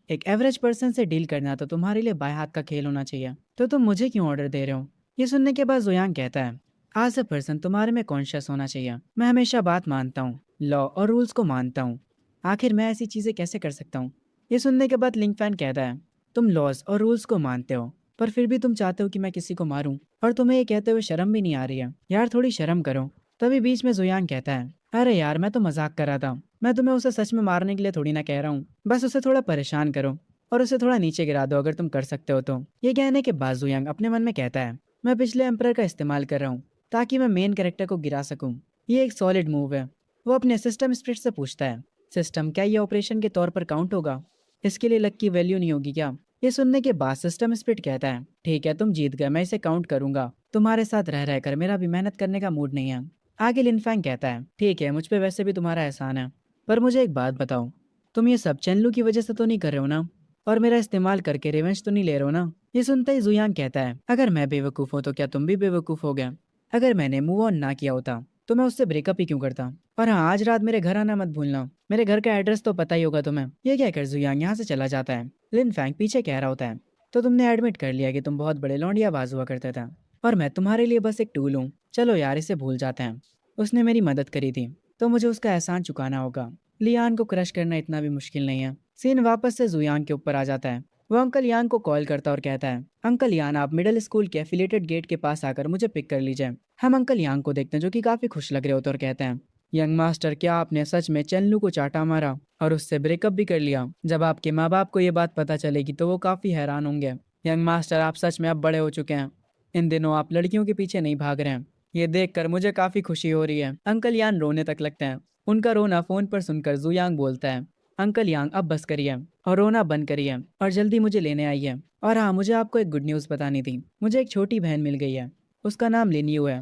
एक एवरेज पर्सन से डील करना तो तुम्हारे लिए बाएं हाथ का खेल होना चाहिए, तो तुम मुझे क्यों ऑर्डर दे रहे हो? ये सुनने के बाद जोयांग कहता है, आज ए पर्सन तुम्हारे में कॉन्शियस होना चाहिए। मैं हमेशा बात मानता हूँ, लॉ और रूल्स को मानता हूँ। आखिर मैं ऐसी चीजें कैसे कर सकता हूँ? ये सुनने के बाद लिंग फैन कहता है, तुम लॉज और रूल्स को मानते हो, पर फिर भी तुम चाहते हो कि मैं किसी को मारूं, और तुम्हें ये कहते हुए शर्म भी नहीं आ रही है? यार थोड़ी शर्म करो। तभी बीच में जोयांग कहता है, अरे यार मैं तो मजाक कर रहा था, मैं तुम्हें उसे सच में मारने के लिए थोड़ी ना कह रहा हूँ, बस उसे थोड़ा परेशान करो और उसे थोड़ा नीचे गिरा दो अगर तुम कर सकते हो तो। ये कहने के बाद जोयांग अपने मन में कहता है, मैं पिछले एम्परर का इस्तेमाल कर रहा हूँ ताकि मैं मेन कैरेक्टर को गिरा सकूं। ये एक सॉलिड मूव है। वो अपने सिस्टम स्प्रिट से पूछता है, सिस्टम क्या ये ऑपरेशन के तौर पर काउंट होगा? इसके लिए लक की वैल्यू नहीं होगी क्या? ये सुनने के बाद सिस्टम स्प्रिट कहता है, ठीक है तुम जीत गए, मैं इसे काउंट करूंगा। तुम्हारे साथ रह रहकर मेरा भी मेहनत करने का मूड नहीं है। आगे लिनफैंग कहता है, ठीक है मुझ पे वैसे भी तुम्हारा एहसान है, पर मुझे एक बात बताओ, तुम ये सब चेनलू की वजह से तो नहीं कर रहे हो ना? और मेरा इस्तेमाल करके रिवेंज तो नहीं ले रहे हो ना? ये सुनते ही जुयांग कहता है, अगर मैं बेवकूफ़ हूँ तो क्या तुम भी बेवकूफ़ हो गए? अगर मैंने मूव ऑन ना किया होता तो मैं उससे ब्रेकअप ही क्यों करता? और हाँ आज रात मेरे घर आना मत भूलना, मेरे घर का एड्रेस तो पता ही होगा तुम्हें। ये कहकर जुयांग यहाँ से चला जाता है। लिन फैंग पीछे कह रहा होता है, तो तुमने एडमिट कर लिया कि तुम बहुत बड़े लौंडियाबाज हुआ करते थे और मैं तुम्हारे लिए बस एक टूल हूँ। चलो यार इसे भूल जाते हैं, उसने मेरी मदद करी थी तो मुझे उसका एहसान चुकाना होगा। लियान को क्रश करना इतना भी मुश्किल नहीं है। सीन वापस से जुयांग के ऊपर आ जाता है। वो अंकल यान को कॉल करता और कहता है, अंकल यान आप मिडिल स्कूल के एफिलिएटेड गेट के पास आकर मुझे पिक कर लीजिए। हम अंकल यांग को देखते हैं जो कि काफी खुश लग रहे होते और कहते हैं, यंग मास्टर क्या आपने सच में चेनलू को चाटा मारा और उससे ब्रेकअप भी कर लिया? जब आपके माँ बाप को ये बात पता चलेगी तो वो काफी हैरान होंगे। यंग मास्टर आप सच में अब बड़े हो चुके हैं। इन दिनों आप लड़कियों के पीछे नहीं भाग रहे हैं। ये देखकर मुझे काफी खुशी हो रही है। अंकल यान रोने तक लगते हैं। उनका रोना फोन पर सुनकर जुयांग बोलता है, अंकल यांग अब बस करिए और रोना बंद करिए और जल्दी मुझे लेने आइए। और हाँ, मुझे आपको एक गुड न्यूज़ बतानी थी। मुझे एक छोटी बहन मिल गई है। उसका नाम लिनियो है।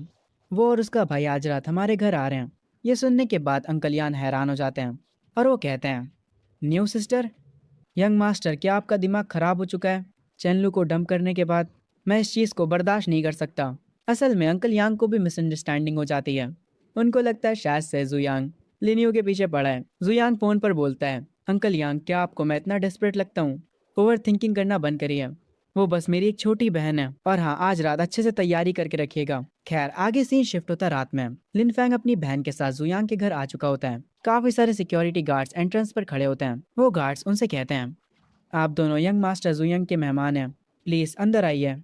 वो और उसका भाई आज रात हमारे घर आ रहे हैं। ये सुनने के बाद अंकल यान हैरान हो जाते हैं और वो कहते हैं, न्यू सिस्टर? यंग मास्टर, क्या आपका दिमाग खराब हो चुका है? चैनलू को डंप करने के बाद मैं इस चीज़ को बर्दाश्त नहीं कर सकता। असल में अंकल यांग को भी मिसअंडरस्टैंडिंग हो जाती है। उनको लगता है शायद से जुयांग लिनियो के पीछे पड़ा है। जुयांग फोन पर बोलता है, अंकल यांग, क्या आपको मैं इतना डेस्परेट लगता हूँ? ओवर थिंकिंग करना बंद करिए। वो बस मेरी एक छोटी बहन है। और हाँ, आज रात अच्छे से तैयारी करके रखिएगा। खैर, आगे सीन शिफ्ट होता रात में। लिनफैंग अपनी बहन के साथ जुयांग के घर आ चुका होता है। काफी सारे सिक्योरिटी गार्ड्स एंट्रेंस पर खड़े होते हैं। वो गार्ड्स उनसे कहते हैं, आप दोनों यंग मास्टर जुयांग के मेहमान हैं, प्लीज अंदर आइए।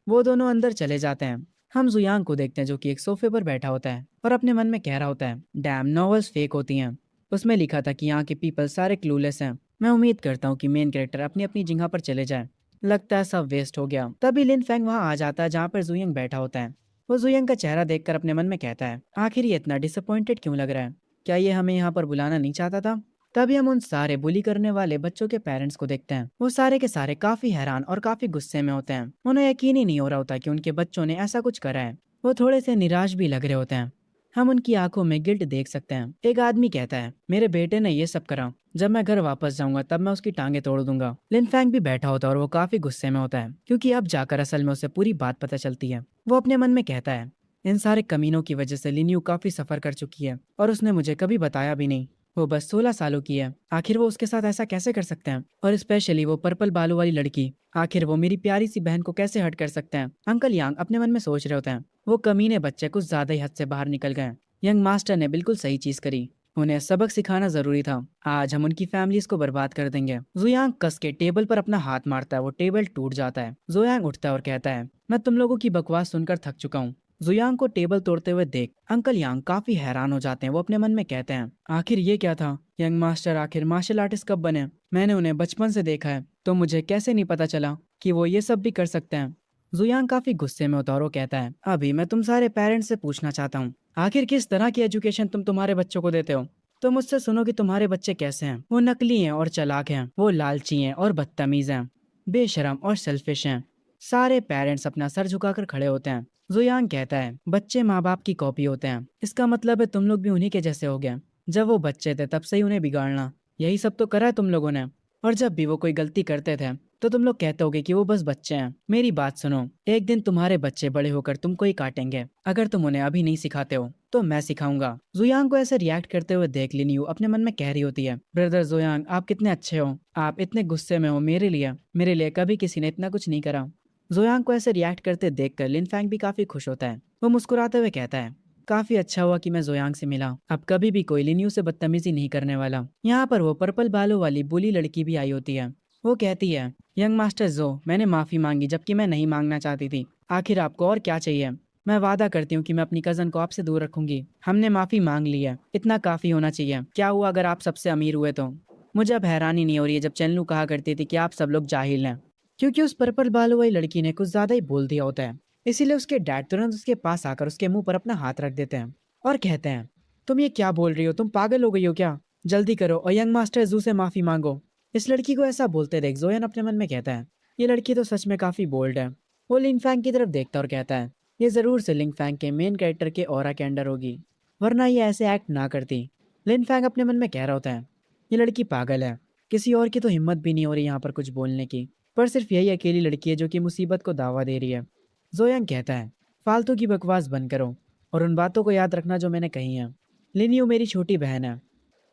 वो दोनों अंदर चले जाते हैं। हम जुयांग को देखते हैं जो कि एक सोफे पर बैठा होता है और अपने मन में कह रहा होता है, डैम, नॉवेल्स फेक होती हैं। उसमें लिखा था कि यहाँ के पीपल सारे क्लूलेस हैं। मैं उम्मीद करता हूँ कि मेन कैरेक्टर अपनी अपनी जगह पर चले जाए। लगता है सब वेस्ट हो गया। तभी लिन फैंग वहाँ आ जाता है जहाँ पर जुयंग बैठा होता है। वो जुयंग का चेहरा देखकर अपने मन में कहता है, आखिर ये इतना डिसअपॉइंटेड क्यों लग रहा है? क्या ये हमें यहाँ पर बुलाना नहीं चाहता था? तभी हम उन सारे बुली करने वाले बच्चों के पेरेंट्स को देखते हैं। वो सारे के सारे काफी हैरान और काफी गुस्से में होते हैं। उन्हें यकीन ही नहीं हो रहा होता कि उनके बच्चों ने ऐसा कुछ करा है। वो थोड़े से निराश भी लग रहे होते हैं। हम उनकी आंखों में गिल्ट देख सकते हैं। एक आदमी कहता है, मेरे बेटे ने ये सब करा। जब मैं घर वापस जाऊंगा तब मैं उसकी टांगे तोड़ दूंगा। लिन फैंग भी बैठा होता है और वो काफी गुस्से में होता है क्योंकि अब जाकर असल में उसे पूरी बात पता चलती है। वो अपने मन में कहता है, इन सारे कमीनों की वजह से लिन्यू काफी सफर कर चुकी है और उसने मुझे कभी बताया भी नहीं। वो बस 16 सालों की है। आखिर वो उसके साथ ऐसा कैसे कर सकते हैं? और स्पेशली वो पर्पल बालों वाली लड़की। आखिर वो मेरी प्यारी सी बहन को कैसे हर्ट कर सकते हैं? अंकल यांग अपने मन में सोच रहे होते हैं। वो कमीने बच्चे कुछ ज्यादा ही हद से बाहर निकल गए। यंग मास्टर ने बिल्कुल सही चीज करी। उन्हें सबक सिखाना जरूरी था। आज हम उनकी फैमिलीज को बर्बाद कर देंगे। जुयांग कस के टेबल पर अपना हाथ मारता है। वो टेबल टूट जाता है। जुयांग उठता है और कहता है, मैं तुम लोगों की बकवास सुनकर थक चुका हूँ। जुयांग को टेबल तोड़ते हुए देख अंकल यांग काफी हैरान हो जाते हैं। वो अपने मन में कहते हैं, आखिर ये क्या था? यंग मास्टर आखिर मार्शल आर्टिस्ट कब बने? मैंने उन्हें बचपन से देखा है, तो मुझे कैसे नहीं पता चला कि वो ये सब भी कर सकते हैं? जुयांग काफी गुस्से में होता है और वो कहता है, अभी मैं तुम सारे पेरेंट्स से पूछना चाहता हूँ, आखिर किस तरह की एजुकेशन तुम तुम्हारे बच्चों को देते हो? तो मुझसे सुनो कि तुम्हारे बच्चे कैसे हैं। वो नकली हैं और चालाक हैं। वो लालची हैं और बदतमीज हैं। बेशरम और सेल्फिश हैं। सारे पेरेंट्स अपना सर झुकाकर खड़े होते हैं। जुयांग कहता है, बच्चे माँ बाप की कॉपी होते हैं। इसका मतलब है तुम लोग भी उन्हीं के जैसे हो गए। जब वो बच्चे थे तब से ही उन्हें बिगाड़ना, यही सब तो करा है तुम लोगों ने। और जब भी वो कोई गलती करते थे तो तुम लोग कहते होगे कि वो बस बच्चे हैं। मेरी बात सुनो, एक दिन तुम्हारे बच्चे बड़े होकर तुमको ही काटेंगे। अगर तुम उन्हें अभी नहीं सिखाते हो तो मैं सिखाऊंगा। जुयांग को ऐसे रिएक्ट करते हुए देख लिन्यू अपने मन में कह रही होती है, ब्रदर जुयांग, आप कितने अच्छे हो। आप इतने गुस्से में हो मेरे लिए कभी किसी ने इतना कुछ नहीं करा। जुयांग को ऐसे रिएक्ट करते देखकर लिन फैंग भी काफी खुश होता है। वो मुस्कुराते हुए कहता है, काफी अच्छा हुआ कि मैं जुयांग से मिला। अब कभी भी कोई लिन्यू से बदतमीजी नहीं करने वाला। यहाँ पर वो पर्पल बालों वाली बुली लड़की भी आई होती है। वो कहती है, यंग मास्टर जो, मैंने माफी मांगी जबकि मैं नहीं मांगना चाहती थी। आखिर आपको और क्या चाहिए? मैं वादा करती हूँ कि मैं अपनी कजन को आपसे दूर रखूंगी। हमने माफी मांग ली है, इतना काफी होना चाहिए। क्या हुआ अगर आप सबसे अमीर हुए तो? मुझे अब हैरानी नहीं हो रही है जब चैनलू कहा करती थी कि आप सब लोग जाहिल हैं, क्योंकि उस पर्पल बालों वाली लड़की ने कुछ ज्यादा ही बोल दिया होता है। इसीलिए उसके डैड तुरंत उसके पास आकर उसके मुंह पर अपना हाथ रख देते हैं और कहते हैं, तुम ये क्या बोल रही हो? तुम पागल हो गई हो क्या? जल्दी करो और यंग मास्टर जू से माफी मांगो। इस लड़की को ऐसा बोलते देख जोयन अपने मन में कहता है, ये लड़की तो सच में काफी बोल्ड है। वो लिंग फैंग की तरफ देखता और कहता है, ये जरूर से लिंग फैंग के मेन कैरेक्टर के ऑरा के अंडर होगी, वरना ये ऐसे एक्ट ना करती। लिन फैंग अपने मन में कह रहा होता है, ये लड़की पागल है। किसी और की तो हिम्मत भी नहीं हो रही यहाँ पर कुछ बोलने की, पर सिर्फ यही अकेली लड़की है जो कि मुसीबत को दावा दे रही है। जोयंग कहता है, फालतू की बकवास बंद करो और उन बातों को याद रखना जो मैंने कही है। लिनियो मेरी छोटी बहन है।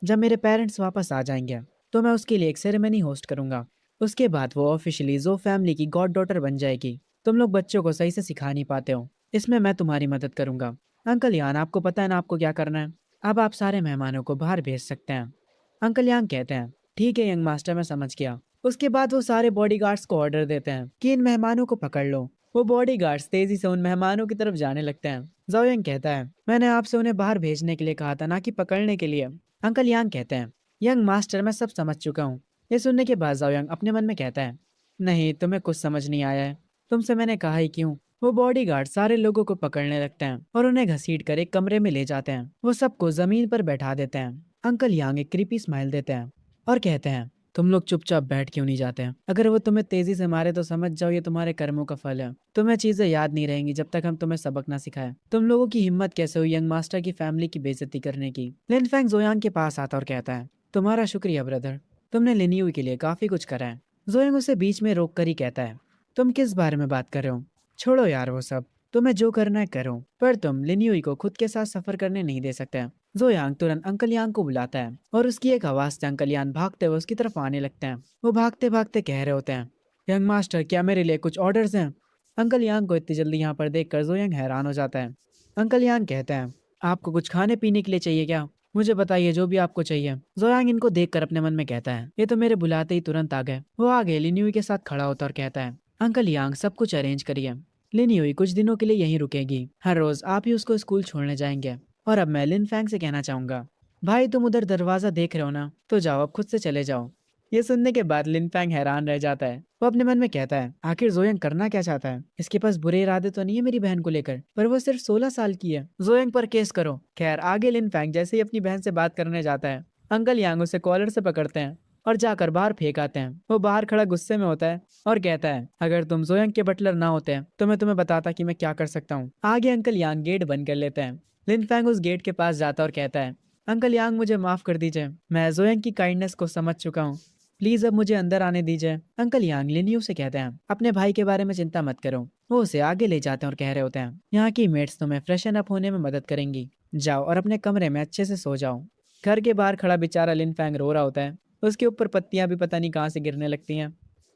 जब मेरे पेरेंट्स वापस आ जाएंगे तो मैं उसके लिए एक सेरेमनी होस्ट करूंगा। उसके बाद वो ऑफिशियली जो फैमिली की गॉड डॉटर बन जाएगी। तुम लोग बच्चों को सही से सिखा नहीं पाते हो, इसमें मैं तुम्हारी मदद करूंगा। अंकल यान, आपको पता है ना आपको क्या करना है? अब आप सारे मेहमानों को बाहर भेज सकते हैं। अंकल यांग कहते हैं, ठीक है यंग मास्टर, मैं समझ गया। उसके बाद वो सारे बॉडीगार्ड्स को ऑर्डर देते हैं कि इन मेहमानों को पकड़ लो। वो बॉडीगार्ड्स तेजी से उन मेहमानों की तरफ जाने लगते हैं। जोयंग कहता है, मैंने आपसे उन्हें बाहर भेजने के लिए कहा था, ना कि पकड़ने के लिए। अंकल यांग कहते हैं, यंग मास्टर, मैं सब समझ चुका हूँ। ये सुनने के बाद जोयंग अपने मन में कहता है, नहीं, तुम्हें कुछ समझ नहीं आया है। तुमसे मैंने कहा ही क्यों वो बॉडीगार्ड सारे लोगों को पकड़ने लगते हैं और उन्हें घसीट कर एक कमरे में ले जाते हैं। वो सबको जमीन पर बैठा देते हैं। अंकल यांग एक क्रीपी स्माइल देते हैं और कहते हैं, तुम लोग चुपचाप बैठ क्यों नहीं जाते हैं? अगर वो तुम्हें तेजी से मारे तो समझ जाओ ये तुम्हारे कर्मों का फल है। तुम्हें चीजें याद नहीं रहेंगी जब तक हम तुम्हें सबक ना सिखाएं। तुम लोगों की हिम्मत कैसे हुई यंग मास्टर की फैमिली की बेइज्जती करने की? लिन फैंग जोयांग के पास आता और कहता है, तुम्हारा शुक्रिया ब्रदर, तुमने लिनियुई के लिए काफी कुछ करा है। जोयांग उसे बीच में रोक कर ही कहता है, तुम किस बारे में बात कर रहे हो? छोड़ो यार वो सब, तुम्हें जो करना है करो, पर तुम लिनियुई को खुद के साथ सफर करने नहीं दे सकते। जोयांग तुरंत अंकल यांग को बुलाता है और उसकी एक आवाज से अंकल यांग भागते हुए उसकी तरफ आने लगते हैं। वो भागते भागते कह रहे होते हैं, यंग मास्टर क्या मेरे लिए कुछ ऑर्डर्स हैं? अंकल यांग को इतनी जल्दी यहाँ पर देखकर जोयांग हैरान हो जाता है। अंकल यांग कहते हैं, आपको कुछ खाने पीने के लिए चाहिए क्या? मुझे बताइए जो भी आपको चाहिए। जोयांग इनको देखकर अपने मन में कहता है, ये तो मेरे बुलाते ही तुरंत आ गए। वो आगे लिनियुई के साथ खड़ा होता और कहता है, अंकल यांग सब कुछ अरेंज करिए। लिनियुई कुछ दिनों के लिए यहीं रुकेगी। हर रोज आप ही उसको स्कूल छोड़ने जाएंगे। और अब मैं लिन फैंग से कहना चाहूंगा, भाई तुम उधर दरवाजा देख रहे हो ना, तो जाओ अब खुद से चले जाओ। ये सुनने के बाद लिन फैंग हैरान रह जाता है। वो अपने मन में कहता है, आखिर जोयंग करना क्या चाहता है? इसके पास बुरे इरादे तो नहीं है मेरी बहन को लेकर, पर वो सिर्फ 16 साल की है। जोयंग पर केस करो। खैर आगे लिन फैंग जैसे ही अपनी बहन से बात करने जाता है, अंकल यांग उसे कॉलर से पकड़ते हैं और जाकर बाहर फेंक आते हैं। वो बाहर खड़ा गुस्से में होता है और कहता है, अगर तुम जोयंग के बटलर ना होते तो मैं तुम्हें बताता कि मैं क्या कर सकता हूँ। आगे अंकल यांग गेट बंद कर लेते हैं। लिन फैंग उस गेट के पास जाता और कहता है, अंकल यांग मुझे माफ कर दीजिए, मैं जोयंग की काइंडनेस को समझ चुका हूँ। प्लीज अब मुझे अंदर आने दीजिए। अंकल यांग लिनियू से कहते हैं, अपने भाई के बारे में चिंता मत करो। वो उसे आगे ले जाते हैं और कह रहे होते हैं, यहाँ की मेट्स तुम्हें फ्रेशन अप होने में मदद करेंगी। जाओ और अपने कमरे में अच्छे से सो जाओ। घर के बाहर खड़ा बेचारा लिन फैंग रो रहा होता है। उसके ऊपर पत्तियां भी पता नहीं कहाँ से गिरने लगती हैं।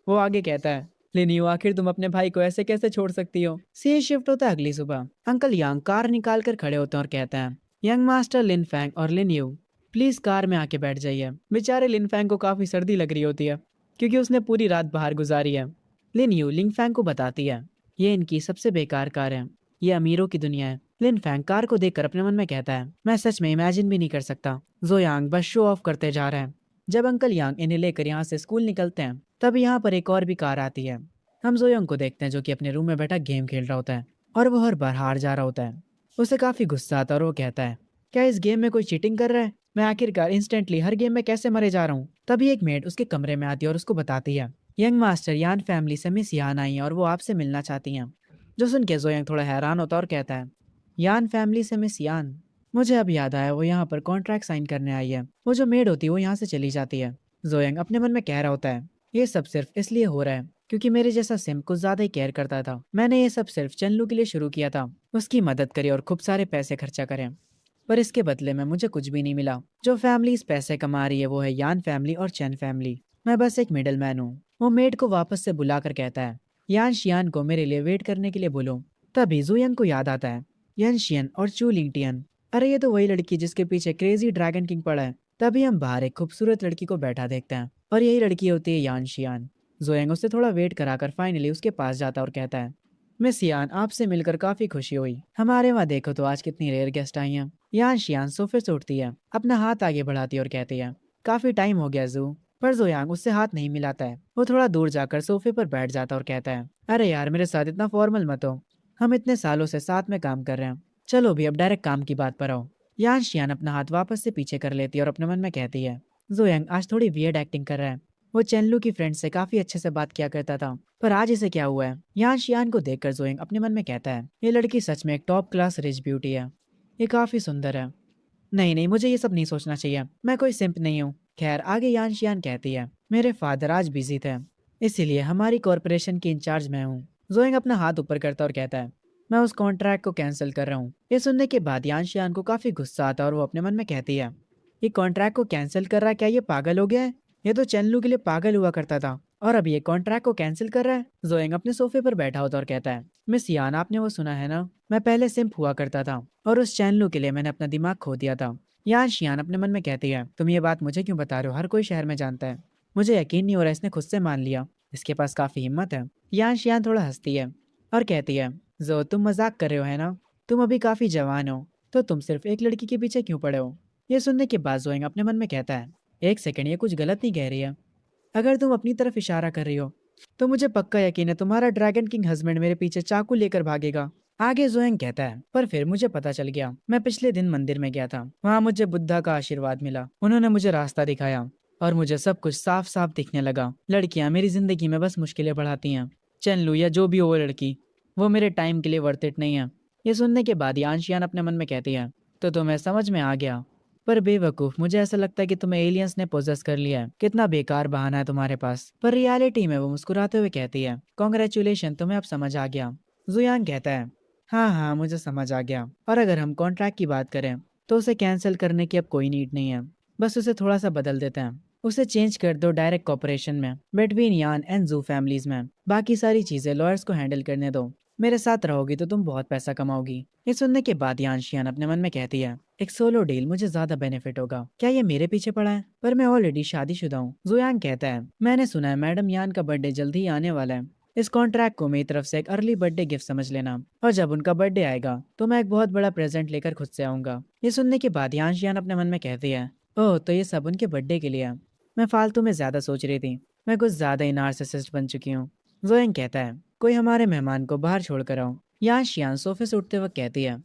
वो आगे कहता है, लिनियू आखिर तुम अपने भाई को ऐसे कैसे छोड़ सकती हो? सी शिफ्ट होता है अगली सुबह। अंकल यांग कार निकाल कर खड़े होते हैं और कहते हैं, यंग मास्टर लिन फैंग और लिनियू प्लीज कार में आके बैठ जाइए। बेचारे लिन फैंग को काफी सर्दी लग रही होती है क्योंकि उसने पूरी रात बाहर गुजारी है। लिनियू लिन फैंग को बताती है, ये इनकी सबसे बेकार कार है, ये अमीरों की दुनिया है। लिन फैंग कार को देखकर अपने मन में कहता है, मैं सच में इमेजिन भी नहीं कर सकता। जोयांग बस शो ऑफ करते जा रहे हैं। जब अंकल यांग इन्हें लेकर यहाँ से स्कूल निकलते हैं, तब यहाँ पर एक और भी कार आती है। हम जोयांग को देखते हैं जो कि अपने रूम में बैठा गेम खेल रहा होता है और वो हर बार हार जा रहा होता है। उसे काफी गुस्सा आता है और वो कहता है, क्या इस गेम में कोई चीटिंग कर रहा है? मैं आखिरकार इंस्टेंटली हर गेम में कैसे मरे जा रहा हूँ? तभी एक मेड उसके कमरे में आती है और उसको बताती है, यंग मास्टर यान फैमिली से मिस यान आई है और वो आपसे मिलना चाहती हैं। जो सुन के जोयांग थोड़ा हैरान होता है और कहता है, यान फैमिली से मिस यान? मुझे अब याद आया, वो यहाँ पर कॉन्ट्रैक्ट साइन करने आई है। वो जो मेड होती है वो यहाँ से चली जाती है। जोयांग अपने मन में कह रहा होता है, ये सब सिर्फ इसलिए हो रहा है क्योंकि मेरे जैसा सिम कुछ ज्यादा ही केयर करता था। मैंने ये सब सिर्फ चन्नू के लिए शुरू किया था, उसकी मदद करी और खूब सारे पैसे खर्चा करें, पर इसके बदले में मुझे कुछ भी नहीं मिला। जो फैमिली इस पैसे कमा रही है वो है यान फैमिली और चैन फैमिली। मैं बस एक मिडिल मैन हूँ। वो मेड को वापस से बुलाकर कहता है, यान शियान को मेरे लिए वेट करने के लिए बोलो। तभी जुयंग को याद आता है, यान शियन और चू लिंगटियन, अरे ये तो वही लड़की जिसके पीछे क्रेजी ड्रैगन किंग पड़ा है। तभी हम बाहर एक खूबसूरत लड़की को बैठा देखते हैं और यही लड़की होती है यान शियान। जोयांग उससे थोड़ा वेट कराकर फाइनली उसके पास जाता और कहता है, मिस यान आपसे मिलकर काफी खुशी हुई। हमारे वहाँ देखो तो आज कितनी रेयर गेस्ट आई हैं। यान शियान सोफे से उठती है, अपना हाथ आगे बढ़ाती है और कहती है, काफी टाइम हो गया जू। पर जोयांग उससे हाथ नहीं मिलाता है। वो थोड़ा दूर जाकर सोफे पर बैठ जाता और कहता है, अरे यार मेरे साथ इतना फॉर्मल मत हो, हम इतने सालों से साथ में काम कर रहे हैं। चलो भी अब डायरेक्ट काम की बात पर आओ। यान शियान अपना हाथ वापस से पीछे कर लेती है और अपने मन में कहती है, जोयांग आज थोड़ी वियर्ड एक्टिंग कर रहा है। वो चेनलू की फ्रेंड से काफी अच्छे से बात किया करता था, पर आज इसे क्या हुआ है? यान शियान को देखकर जोयांग अपने मन में कहता है, ये लड़की सच में एक टॉप क्लास रिच ब्यूटी है, ये काफी सुंदर है। नहीं नहीं, मुझे ये सब नहीं सोचना चाहिए, मैं कोई सिंप नहीं हूँ। खैर आगे यान शियान कहती है, मेरे फादर आज बिजी थे, इसीलिए हमारी कॉरपोरेशन की इंचार्ज मैं हूँ। जोयांग अपना हाथ ऊपर करता और कहता है, मैं उस कॉन्ट्रैक्ट को कैंसिल कर रहा हूँ। ये सुनने के बाद यान शियान को काफी गुस्सा आता है और वो अपने मन में कहती है, ये कॉन्ट्रैक्ट को कैंसिल कर रहा है? क्या ये पागल हो गया है? ये तो चेनलू के लिए पागल हुआ करता था और अब ये कॉन्ट्रैक्ट को कैंसिल कर रहा है। जोयांग अपने सोफे पर बैठा होता और कहता है, मिस यान आपने वो सुना है ना, मैं पहले सिंप हुआ करता था और उस चैनलू के लिए मैंने अपना दिमाग खो दिया था। यान शियान अपने मन में कहती है, तुम ये बात मुझे क्यों बता रहे हो? हर कोई शहर में जानता है। मुझे यकीन नहीं हो रहा इसने खुद से मान लिया, इसके पास काफी हिम्मत है। यान शियान थोड़ा हंसती है और कहती है, जो तुम मजाक कर रहे हो है ना, तुम अभी काफी जवान हो, तो तुम सिर्फ एक लड़की के पीछे क्यों पड़े हो? ये सुनने के बाद जोयांग अपने मन में कहता है, एक सेकंड, ये कुछ गलत नहीं कह रही है। अगर तुम अपनी तरफ इशारा कर रही हो तो मुझे पक्का यकीन है तुम्हारा ड्रैगन किंग हस्बैंड मेरे पीछे चाकू लेकर भागेगा। आगे जोएंग कहता है, पर फिर मुझे पता चल गया। मैं पिछले दिन मंदिर में गया था, वहाँ मुझे बुद्धा का आशीर्वाद मिला। उन्होंने मुझे रास्ता दिखाया और मुझे सब कुछ साफ साफ दिखने लगा। लड़कियां मेरी जिंदगी में बस मुश्किलें बढ़ाती हैं। चेनलू या जो भी हो वो लड़की, वो मेरे टाइम के लिए वर्थ इट नहीं है। ये सुनने के बाद यानशियान अपने मन में कहती है, तो तुम्हें समझ में आ गया। पर बेवकूफ, मुझे ऐसा लगता है कि तुम्हें एलियंस ने पोजेस कर लिया है। कितना बेकार बहाना है तुम्हारे पास। पर रियलिटी में वो मुस्कुराते हुए कहती है, कॉन्ग्रेचुलेशन, तुम्हें अब समझ आ गया। जुयान कहता है, हाँ हाँ मुझे समझ आ गया। और अगर हम कॉन्ट्रैक्ट की बात करें तो उसे कैंसिल करने की अब कोई नीड नहीं है। बस उसे थोड़ा सा बदल देते हैं। उसे चेंज कर दो डायरेक्ट कॉपरेशन में बिटवीन यान एंड जू फैमिलीज में। बाकी सारी चीजें लॉयर्स को हैंडल करने दो। मेरे साथ रहोगी तो तुम बहुत पैसा कमाओगी। ये सुनने के बाद यानशियान अपने मन में कहती है, एक सोलो डील मुझे ज्यादा बेनिफिट होगा। क्या ये मेरे पीछे पड़ा है? पर मैं ऑलरेडी शादीशुदा हूँ। जुयांग कहता है, मैंने सुना है मैडम यान का बर्थडे जल्द ही आने वाला है। इस कॉन्ट्रैक्ट को मेरी तरफ से एक अर्ली बर्थडे गिफ्ट समझ लेना, और जब उनका बर्थडे आएगा तो मैं एक बहुत बड़ा प्रेजेंट लेकर खुद से आऊंगा। ये सुनने के बाद यानशियान अपने मन में कहती है, ओह तो ये सब उनके बर्थडे के लिए है। मैं फालतू में ज्यादा सोच रही थी। मैं कुछ ज्यादा ही नार्सिसिस्ट बन चुकी हूँ। जोएंग कहता है, कोई हमारे मेहमान को बाहर छोड़ कर आओ। यानशियान सोफे से उठते वक्त कहती है,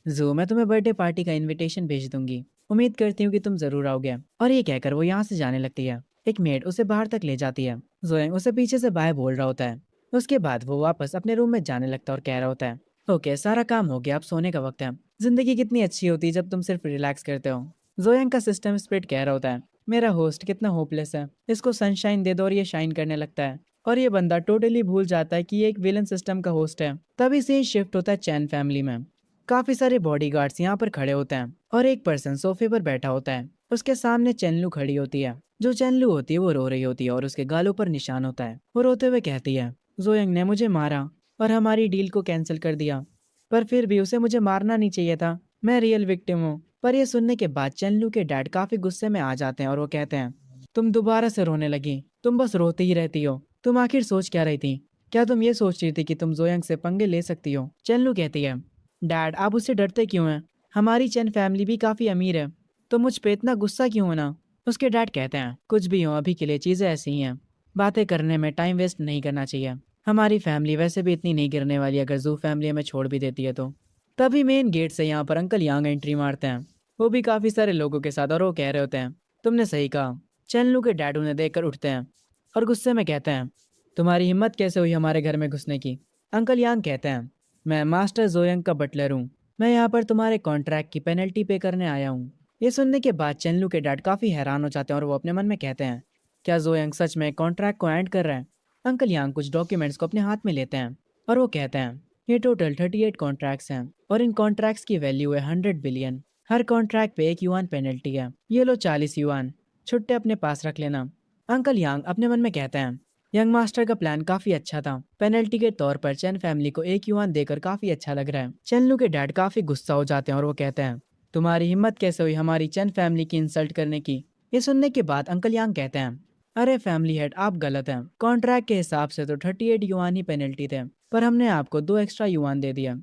जू मैं तुम्हें बर्थडे पार्टी का इनविटेशन भेज दूंगी। उम्मीद करती हूँ कि तुम जरूर आओगे। और ये कहकर वो यहाँ से जाने लगती है। एक मेड उसे बाहर तक ले जाती है। जोएंग उसे पीछे से बाय बोल रहा होता है। उसके बाद वो वापस अपने रूम में जाने लगता है और कह रहा होता है, ओके सारा काम हो गया, अब सोने का वक्त है। जिंदगी कितनी अच्छी होती है जब तुम सिर्फ रिलैक्स करते हो। जोयांग का सिस्टम स्प्रिट कह रहा होता है, मेरा होस्ट कितना होपलेस है, इसको सनशाइन दे दो और ये शाइन करने लगता है। और ये बंदा टोटली भूल जाता है कि ये एक विलन सिस्टम का होस्ट है। तभी से ही शिफ्ट होता है चैन फैमिली में। काफी सारे बॉडीगार्ड्स यहाँ पर खड़े होते हैं और एक पर्सन सोफे पर बैठा होता है। उसके सामने चेनलू खड़ी होती है। जो चेनलू होती है वो रो रही होती है और उसके गालों पर निशान होता है। वो रोते हुए कहती है, जोयंग ने मुझे मारा और हमारी डील को कैंसिल कर दिया। पर फिर भी उसे मुझे मारना नहीं चाहिए था। मैं रियल विक्टिम हूँ। पर यह सुनने के बाद चेनलू के डैड काफी गुस्से में आ जाते हैं और वो कहते हैं, तुम दोबारा से रोने लगी। तुम बस रोती ही रहती हो। तुम आखिर सोच क्या रही थी? क्या तुम ये सोच रही थी कि तुम जोयंग से पंगे ले सकती हो? चेनलू कहती है, डैड आप उससे डरते क्यों हैं? हमारी चैन फैमिली भी काफी अमीर है, तो मुझ पे इतना गुस्सा क्यों होना? उसके डैड कहते हैं, कुछ भी हो अभी के लिए चीजें ऐसी ही हैं। बातें करने में टाइम वेस्ट नहीं करना चाहिए। हमारी फैमिली वैसे भी इतनी नहीं गिरने वाली अगर जू फैमिली हमें छोड़ भी देती है तो। तभी मेन गेट से यहाँ पर अंकल यांग एंट्री मारते हैं, वो भी काफी सारे लोगों के साथ, और वो कह रहे होते हैं, तुमने सही कहा। चेनलू के डैड उन्हें देखकर उठते हैं और गुस्से में कहते हैं, तुम्हारी हिम्मत कैसे हुई हमारे घर में घुसने की? अंकल यांग कहते हैं, मैं मास्टर जोयंग का बटलर हूँ। मैं यहाँ पर तुम्हारे कॉन्ट्रैक्ट की पेनल्टी पे करने आया हूँ। ये सुनने के बाद चेनलू के डैड काफी हैरान हो जाते हैं और वो अपने मन में कहते हैं, क्या जोयंग सच में कॉन्ट्रैक्ट को एंड कर रहा है? अंकल यांग कुछ डॉक्यूमेंट्स को अपने हाथ में लेते हैं और वो कहते हैं, ये टोटल 38 कॉन्ट्रैक्ट्स हैं और इन कॉन्ट्रैक्ट्स की वैल्यू है 100 बिलियन। हर कॉन्ट्रैक्ट पे 1 युआन पेनल्टी है। ये लो 40 युआन, छुट्टे अपने पास रख लेना। अंकल यांग अपने मन में कहते हैं, यंग मास्टर का प्लान काफी अच्छा था। पेनल्टी के तौर पर चैन फैमिली को 1 युआन देकर काफी अच्छा लग रहा है। चेनलू के डैड काफी गुस्सा हो जाते हैं और वो कहते हैं, तुम्हारी हिम्मत कैसे हुई हमारी चैन फैमिली की इंसल्ट करने की? ये सुनने के बाद अंकल यांग कहते हैं, अरे फैमिली हेड आप गलत हैं। कॉन्ट्रैक्ट के हिसाब से तो 38 युआन ही पेनल्टी थे, पर हमने आपको 2 एक्स्ट्रा युआन दे दिया।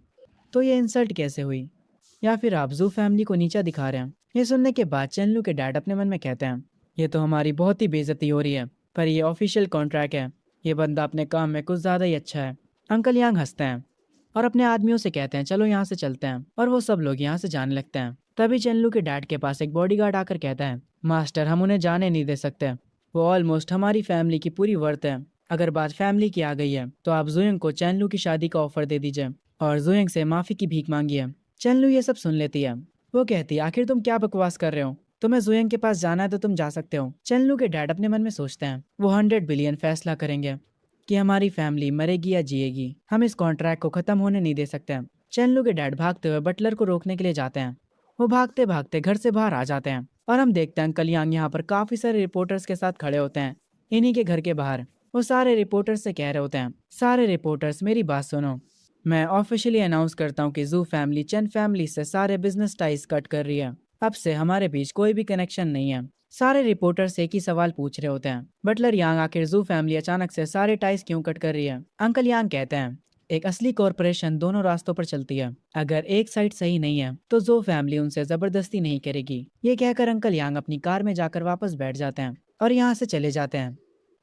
तो ये इंसल्ट कैसे हुई? या फिर आप जू फैमिली को नीचा दिखा रहे हैं? ये सुनने के बाद चेनलू के डैड अपने मन में कहते हैं, ये तो हमारी बहुत ही बेइज्जती हो रही है। पर ये ऑफिशियल कॉन्ट्रैक्ट है। ये बंदा अपने काम में कुछ ज्यादा ही अच्छा है। अंकल यांग हंसते हैं और अपने आदमियों से कहते हैं, चलो यहाँ से चलते हैं। और वो सब लोग यहाँ से जाने लगते हैं। तभी चेनलू के डैड के पास एक बॉडीगार्ड आकर कहता है, मास्टर हम उन्हें जाने नहीं दे सकते। वो ऑलमोस्ट हमारी फैमिली की पूरी वर्थ है। अगर बात फैमिली की आ गई है तो आप जुयंग को चेनलू की शादी का ऑफर दे दीजिए और जुयंग से माफी की भीख मांगिए। चेनलू ये सब सुन लेती है। वो कहती है, आखिर तुम क्या बकवास कर रहे हो? तुम्हें जुयंग के पास जाना है तो तुम जा सकते हो। चेनलू के डैड अपने मन में सोचते हैं, वो 100 बिलियन फैसला करेंगे कि हमारी फैमिली मरेगी या जिएगी। हम इस कॉन्ट्रैक्ट को खत्म होने नहीं दे सकते। चेनलू के डैड भागते हुए बटलर को रोकने के लिए जाते हैं। वो भागते भागते घर से बाहर आ जाते हैं और हम देखते हैं अंकल यांग यहाँ पर काफी सारे रिपोर्टर्स के साथ खड़े होते हैं इन्हीं के घर के बाहर। वो सारे रिपोर्टर्स से कह रहे होते हैं, सारे रिपोर्टर्स मेरी बात सुनो। मैं ऑफिशियली अनाउंस करता हूँ कि जू फैमिली चेन फैमिली से सारे बिजनेस टाइज कट कर रही है। अब से हमारे बीच कोई भी कनेक्शन नहीं है। सारे रिपोर्टर्स एक ही सवाल पूछ रहे होते हैं, बटलर यांग आखिर जू फैमिली अचानक से सारे टाइज क्यों कट कर रही है? अंकल यांग कहते हैं, एक असली कॉरपोरेशन दोनों रास्तों पर चलती है। अगर एक साइड सही नहीं है तो जू फैमिली उनसे जबरदस्ती नहीं करेगी। ये कहकर अंकल यांग अपनी कार में जाकर वापस बैठ जाते हैं और यहाँ से चले जाते हैं।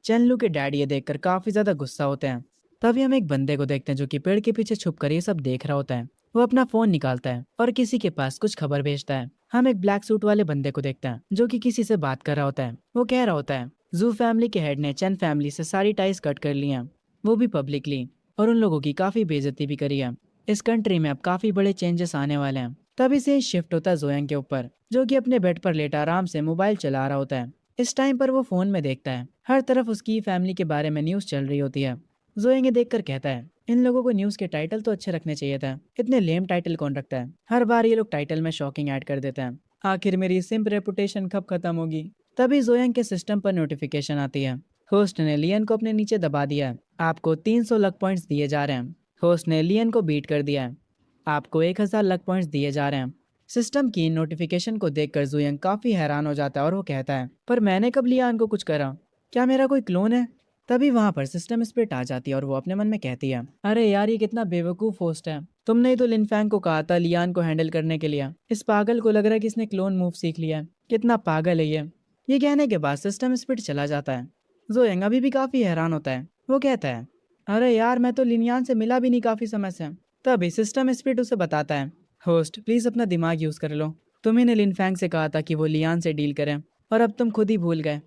चेनलू के डैडी ये देखकर काफी ज्यादा गुस्सा होते हैं। तभी हम एक बंदे को देखते हैं जो कि पेड़ के पीछे छुप कर ये सब देख रहा होता है। वो अपना फोन निकालता है और किसी के पास कुछ खबर भेजता है। हम एक ब्लैक सूट वाले बंदे को देखते हैं जो कि किसी से बात कर रहा होता है। वो कह रहा होता है जू फैमिली के हेड ने चैन फैमिली से सारी टाइज कट कर ली हैं, वो भी पब्लिकली, और उन लोगों की काफी बेइज्जती भी करी है। इस कंट्री में अब काफी बड़े चेंजेस आने वाले हैं। तभी से शिफ्ट होता है जोयांग के ऊपर, जो कि अपने बेड पर लेटा आराम से मोबाइल चला रहा होता है। इस टाइम पर वो फोन में देखता है हर तरफ उसकी फैमिली के बारे में न्यूज चल रही होती है। जोयांग ये देखकर कहता है इन लोगों को न्यूज के टाइटल तो अच्छे रखने चाहिए था, इतने लेम टाइटल कौन रखता है, हर बार ये लोग टाइटल में शॉकिंग ऐड कर देते हैं। आखिर मेरी सिंप रेपुटेशन कब खत्म होगी। तभी जोयांग के सिस्टम पर नोटिफिकेशन आती है। होस्ट ने लियन को अपने नीचे दबा दिया है, आपको 300 लक पॉइंट्स दिए जा रहे हैं। होस्ट ने लियन को बीट कर दिया है, आपको 1000 लक पॉइंट्स दिए जा रहे हैं। सिस्टम की नोटिफिकेशन को देखकर जुयंग काफी हैरान हो जाता है और वो कहता है पर मैंने कब लियान को कुछ करा, क्या मेरा कोई क्लोन है। तभी वहां पर सिस्टम स्प्लिट आ जाती है और वो अपने मन में कहती है अरे यार ये कितना बेवकूफ होस्ट है, तुमने ही तो लिनफैंग को कहा था लियान को हैंडल करने के लिए, इस पागल को लग रहा है कि इसने क्लोन मूव सीख लिया है, कितना पागल है ये कहने के बाद सिस्टम स्प्लिट चला जाता है। जोयंग अभी भी काफी हैरान होता है। वो कहता है अरे यार मैं तो लिनियान से मिला भी नहीं काफी समय से। तभी सिस्टम स्प्लिट उसे बताता है होस्ट प्लीज अपना दिमाग यूज कर लो, तुम्ही ने लिनफैंग से कहा था कि वो लियान से डील करें और अब तुम खुद ही भूल गए।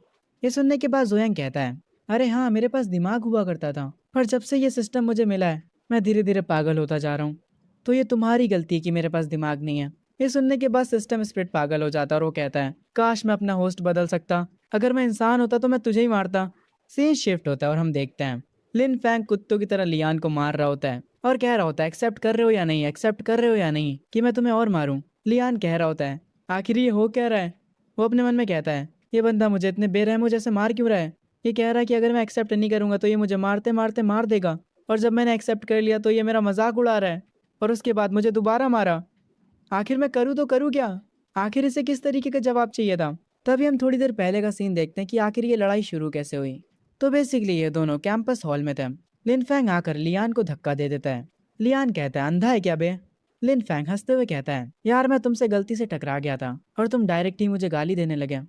ये सुनने के बाद जोयांग कहता है अरे हाँ मेरे पास दिमाग हुआ करता था, पर जब से ये सिस्टम मुझे मिला है मैं धीरे धीरे पागल होता जा रहा हूँ, तो ये तुम्हारी गलती कि मेरे पास दिमाग नहीं है। ये सुनने के बाद सिस्टम स्प्लिट पागल हो जाता है और वो कहता है काश मैं अपना होस्ट बदल सकता, अगर मैं इंसान होता तो मैं तुझे ही मारता। सीन शिफ्ट होता है और हम देखते हैं लिन फैंग कुत्तों की तरह लियान को मार रहा होता है और कह रहा होता है एक्सेप्ट कर रहे हो या नहीं, एक्सेप्ट कर रहे हो या नहीं कि मैं तुम्हें और मारूं। लियान कह रहा होता है आखिर ये हो क्या रहा है। वो अपने मन में कहता है ये बंदा मुझे इतने बेरहमों जैसे मार क्यों रहा है, ये कह रहा है कि अगर मैं एक्सेप्ट नहीं करूंगा तो ये मुझे मारते मारते मार देगा, और जब मैंने एक्सेप्ट कर लिया तो ये मेरा मजाक उड़ा रहा है और उसके बाद मुझे दोबारा मारा। आखिर मैं करूँ तो करूँ क्या, आखिर इसे किस तरीके का जवाब चाहिए था। तभी हम थोड़ी देर पहले का सीन देखते हैं कि आखिर ये लड़ाई शुरू कैसे हुई। तो बेसिकली ये दोनों कैंपस हॉल में थे। लिनफैंग आकर लियान को धक्का दे देता है। लियान कहता है अंधा है क्या बे। लिनफैंग हंसते हुए कहता है यार मैं तुमसे गलती से टकरा गया था और तुम डायरेक्ट ही मुझे गाली देने लगे,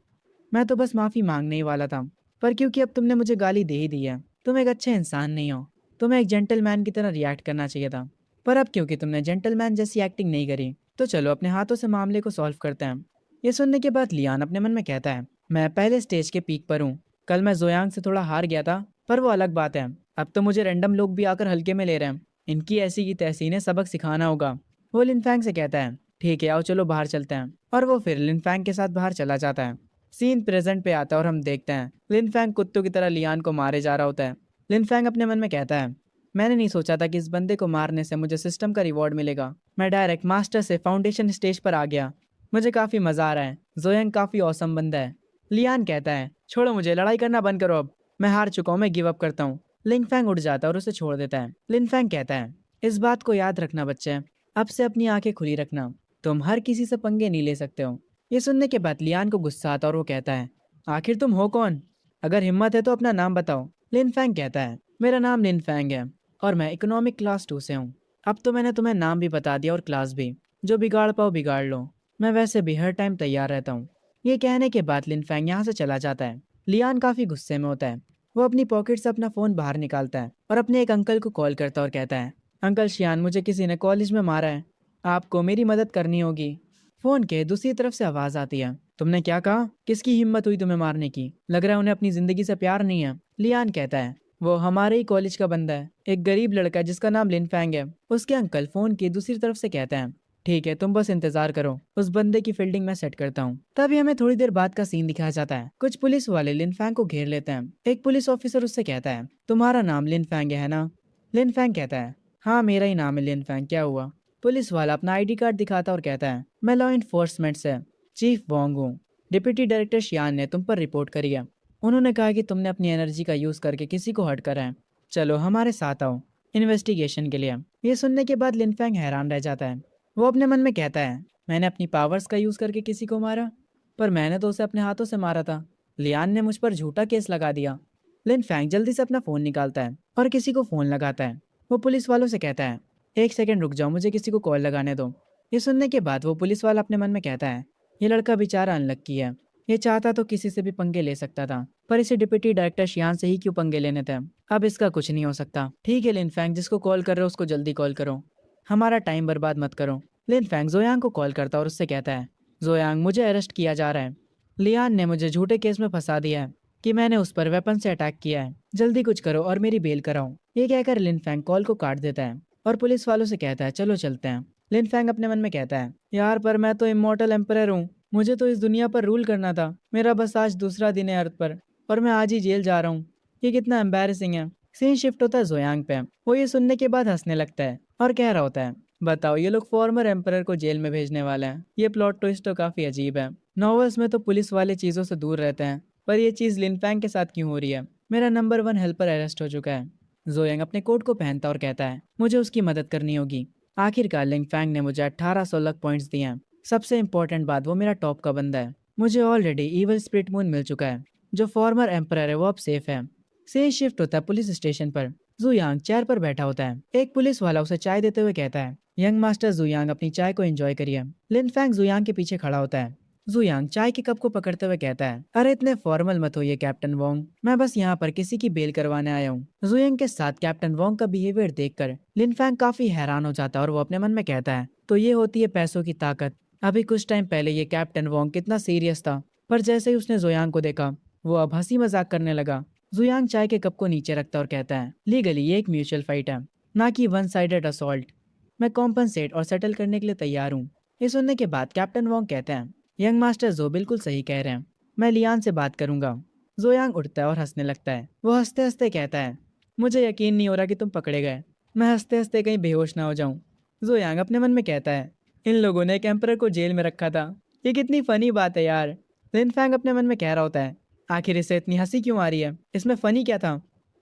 मैं तो बस माफी मांगने ही वाला था, पर क्योंकि अब तुमने मुझे गाली दे ही दी है, तुम एक अच्छे इंसान नहीं हो, तुम्हें एक जेंटलमैन की तरह रिएक्ट करना चाहिए था, पर अब क्योंकि तुमने जेंटलमैन जैसी एक्टिंग नहीं करी तो चलो अपने हाथों से मामले को सॉल्व करते हैं। ये सुनने के बाद लियान अपने मन में कहता है मैं पहले स्टेज के पीक पर हूँ, कल मैं जोयांग से थोड़ा हार गया था पर वो अलग बात है, अब तो मुझे रैंडम लोग भी आकर हल्के में ले रहे हैं, इनकी ऐसी की तैसी ने सबक सिखाना होगा। वो लिनफैंग से कहता है ठीक है आओ चलो बाहर चलते हैं, और वो फिर लिनफैंग के साथ बाहर चला जाता है। सीन प्रेजेंट पे आता है और हम देखते हैं लिनफैंग कुत्तों की तरह लियान को मारे जा रहा होता है। लिनफैंग अपने मन में कहता है मैंने नहीं सोचा था कि इस बंदे को मारने से मुझे सिस्टम का रिवॉर्ड मिलेगा, मैं डायरेक्ट मास्टर से फाउंडेशन स्टेज पर आ गया, मुझे काफी मजा आ रहा है, जोयांग काफी औसम बंदा है। लियान कहता है छोड़ो मुझे, लड़ाई करना बंद करो, अब मैं हार चुका हूँ, मैं गिव अप करता हूँ। लिनफैंग उठ जाता है और उसे छोड़ देता है। लिनफैंग कहता है इस बात को याद रखना बच्चे, अब से अपनी आंखें खुली रखना, तुम हर किसी से पंगे नहीं ले सकते हो। ये सुनने के बाद लियान को गुस्सा आता है और वो कहता है आखिर तुम हो कौन, अगर हिम्मत है तो अपना नाम बताओ। लिनफैंग कहता है मेरा नाम लिनफैंग है और मैं इकोनॉमिक क्लास 2 से हूँ। अब तो मैंने तुम्हें नाम भी बता दिया और क्लास भी, जो बिगाड़ पाओ बिगाड़ लो, मैं वैसे भी हर टाइम तैयार रहता हूँ। ये कहने के बाद लिनफैंग यहाँ से चला जाता है। लियान काफी गुस्से में होता है, वो अपनी पॉकेट से अपना फोन बाहर निकालता है और अपने एक अंकल को कॉल करता है और कहता है अंकल शियान मुझे किसी ने कॉलेज में मारा है, आपको मेरी मदद करनी होगी। फोन के दूसरी तरफ से आवाज आती है तुमने क्या कहा, किसकी हिम्मत हुई तुम्हें मारने की, लग रहा है उन्हें अपनी जिंदगी से प्यार नहीं है। लियान कहता है वो हमारे ही कॉलेज का बंदा है, एक गरीब लड़का जिसका नाम लिनफैंग है। उसके अंकल फोन की दूसरी तरफ से कहते हैं ठीक है तुम बस इंतजार करो, उस बंदे की फील्डिंग मैं सेट करता हूँ। तभी हमें थोड़ी देर बाद का सीन दिखाया जाता है। कुछ पुलिस वाले लिनफैंग को घेर लेते हैं। एक पुलिस ऑफिसर उससे कहता है तुम्हारा नाम लिनफैंग है ना। लिनफैंग कहता है हाँ मेरा ही नाम है लिनफैंग, क्या हुआ। पुलिस वाला अपना आईडी कार्ड दिखाता और कहता है मैं लॉ इन्फोर्समेंट से चीफ वोंग हूँ, डिप्टी डायरेक्टर शियान ने तुम पर रिपोर्ट करी है, उन्होंने कहा कि तुमने अपनी एनर्जी का यूज करके किसी को हर्ट करा है, चलो हमारे साथ आओ इन्वेस्टिगेशन के लिए। ये सुनने के बाद लिनफैंग हैरान रह जाता है। वो अपने मन में कहता है मैंने अपनी पावर्स का यूज करके किसी को मारा, पर मैंने तो उसे अपने हाथों से मारा था, लियान ने मुझ पर झूठा केस लगा दिया। लिनफैंग जल्दी से अपना फोन निकालता है और किसी को फोन लगाता है। वो पुलिस वालों से कहता है एक सेकंड रुक जाओ, मुझे किसी को कॉल लगाने दो। ये सुनने के बाद वो पुलिस वाला अपने मन में कहता है ये लड़का बेचारा अनलक्की है, ये चाहता तो किसी से भी पंगे ले सकता था, पर इसे डिप्टी डायरेक्टर शियान से ही क्यों पंगे लेने थे। अब इसका कुछ नहीं हो सकता। ठीक है लिन फैंग, जिसको कॉल कर रहे हो उसको जल्दी कॉल करो, हमारा टाइम बर्बाद मत करो। लिन फैंग जोयांग को कॉल करता और उससे कहता है, जोयांग मुझे अरेस्ट किया जा रहा है। लियान ने मुझे झूठे केस में फंसा दिया है कि मैंने उस पर वेपन से अटैक किया है। जल्दी कुछ करो और मेरी बेल कराओ। ये कहकर लिन फैंग कॉल को काट देता है और पुलिस वालों से कहता है, चलो चलते हैं। लिन फैंग अपने मन में कहता है, यार पर मैं तो इमॉर्टल एम्परर हूँ, मुझे तो इस दुनिया पर रूल करना था। मेरा बस आज दूसरा दिन है अर्थ पर और मैं आज ही जेल जा रहा हूँ। ये कितना एम्बैरेसिंग है। सीन शिफ्ट होता है जोयांग पे। वो ये सुनने के बाद हंसने लगता है और कह रहा होता है, बताओ ये लोग फॉर्मर एम्परर को जेल में भेजने वाले हैं। ये प्लॉट ट्विस्ट तो काफी अजीब है। नॉवेल्स में तो पुलिस वाले चीजों से दूर रहते हैं, पर ये चीज लिन फैंग के साथ क्यों हो रही है। मेरा नंबर 1 हेल्पर अरेस्ट हो चुका है। जोयांग अपने कोट को पहनता और कहता है, मुझे उसकी मदद करनी होगी। आखिरकार लिन फैंग ने मुझे 1816 पॉइंट्स दिए हैं। सबसे इंपॉर्टेंट बात, वो मेरा टॉप का बंदा है। मुझे ऑलरेडी ईवल स्प्लिट मून मिल चुका है। जो फॉर्मर एम्परर है वो अब सेफ है। सीन शिफ्ट होता है पुलिस स्टेशन पर। जुयांग चेयर पर बैठा होता है। एक पुलिस वाला उसे चाय देते हुए कहता है, यंग मास्टर जुयांग अपनी चाय को एंजॉय करिए। लिन फैंग जुयांग के पीछे खड़ा होता है। जुयांग चाय के कप को पकड़ते हुए कहता है, अरे इतने फॉर्मल मत होइए कैप्टन वोंग, मैं बस यहाँ पर किसी की बेल करवाने आया हूँ। जुयांग के साथ कैप्टन वोंग का बिहेवियर देखकर लिन फैंग काफी हैरान हो जाता है और वो अपने मन में कहता है, तो ये होती है पैसों की ताकत। अभी कुछ टाइम पहले ये कैप्टन वोंग कितना सीरियस था, पर जैसे ही उसने जुयांग को देखा वो अब हंसी मजाक करने लगा। जुयांग चाय के कप को नीचे रखता और कहता है, लीगली ये एक म्यूचुअल फाइट है, ना कि वन साइडेड असॉल्ट। मैं कॉम्पनसेट और सेटल करने के लिए तैयार हूँ। ये सुनने के बाद कैप्टन वोंग कहते हैं, यंग मास्टर जो बिल्कुल सही कह रहे हैं, मैं लियान से बात करूंगा। जोयांग उठता है और हंसने लगता है। वो हंसते हंसते कहता है, मुझे यकीन नहीं हो रहा कि तुम पकड़े गए। मैं हंसते हंसते कहीं बेहोश ना हो जाऊं। जोयांग अपने मन में कहता है, इन लोगों ने एक एम्परर को जेल में रखा था। ये कितनी फनी बात है यार। लिन फैंग अपने मन में कह रहा होता है, आखिर इसे इतनी हंसी क्यों आ रही है, इसमें फनी क्या था।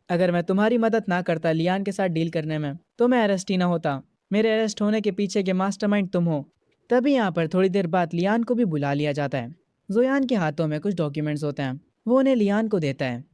अगर मैं तुम्हारी मदद ना करता लियान के साथ डील करने में, तो मैं अरेस्ट ही ना होता। मेरे अरेस्ट होने के पीछे के मास्टरमाइंड तुम हो। तभी यहाँ पर थोड़ी देर बाद लियान को भी बुला लिया जाता है। जोयान के हाथों में कुछ डॉक्यूमेंट्स होते हैं। वो उन्हें लियान को देता है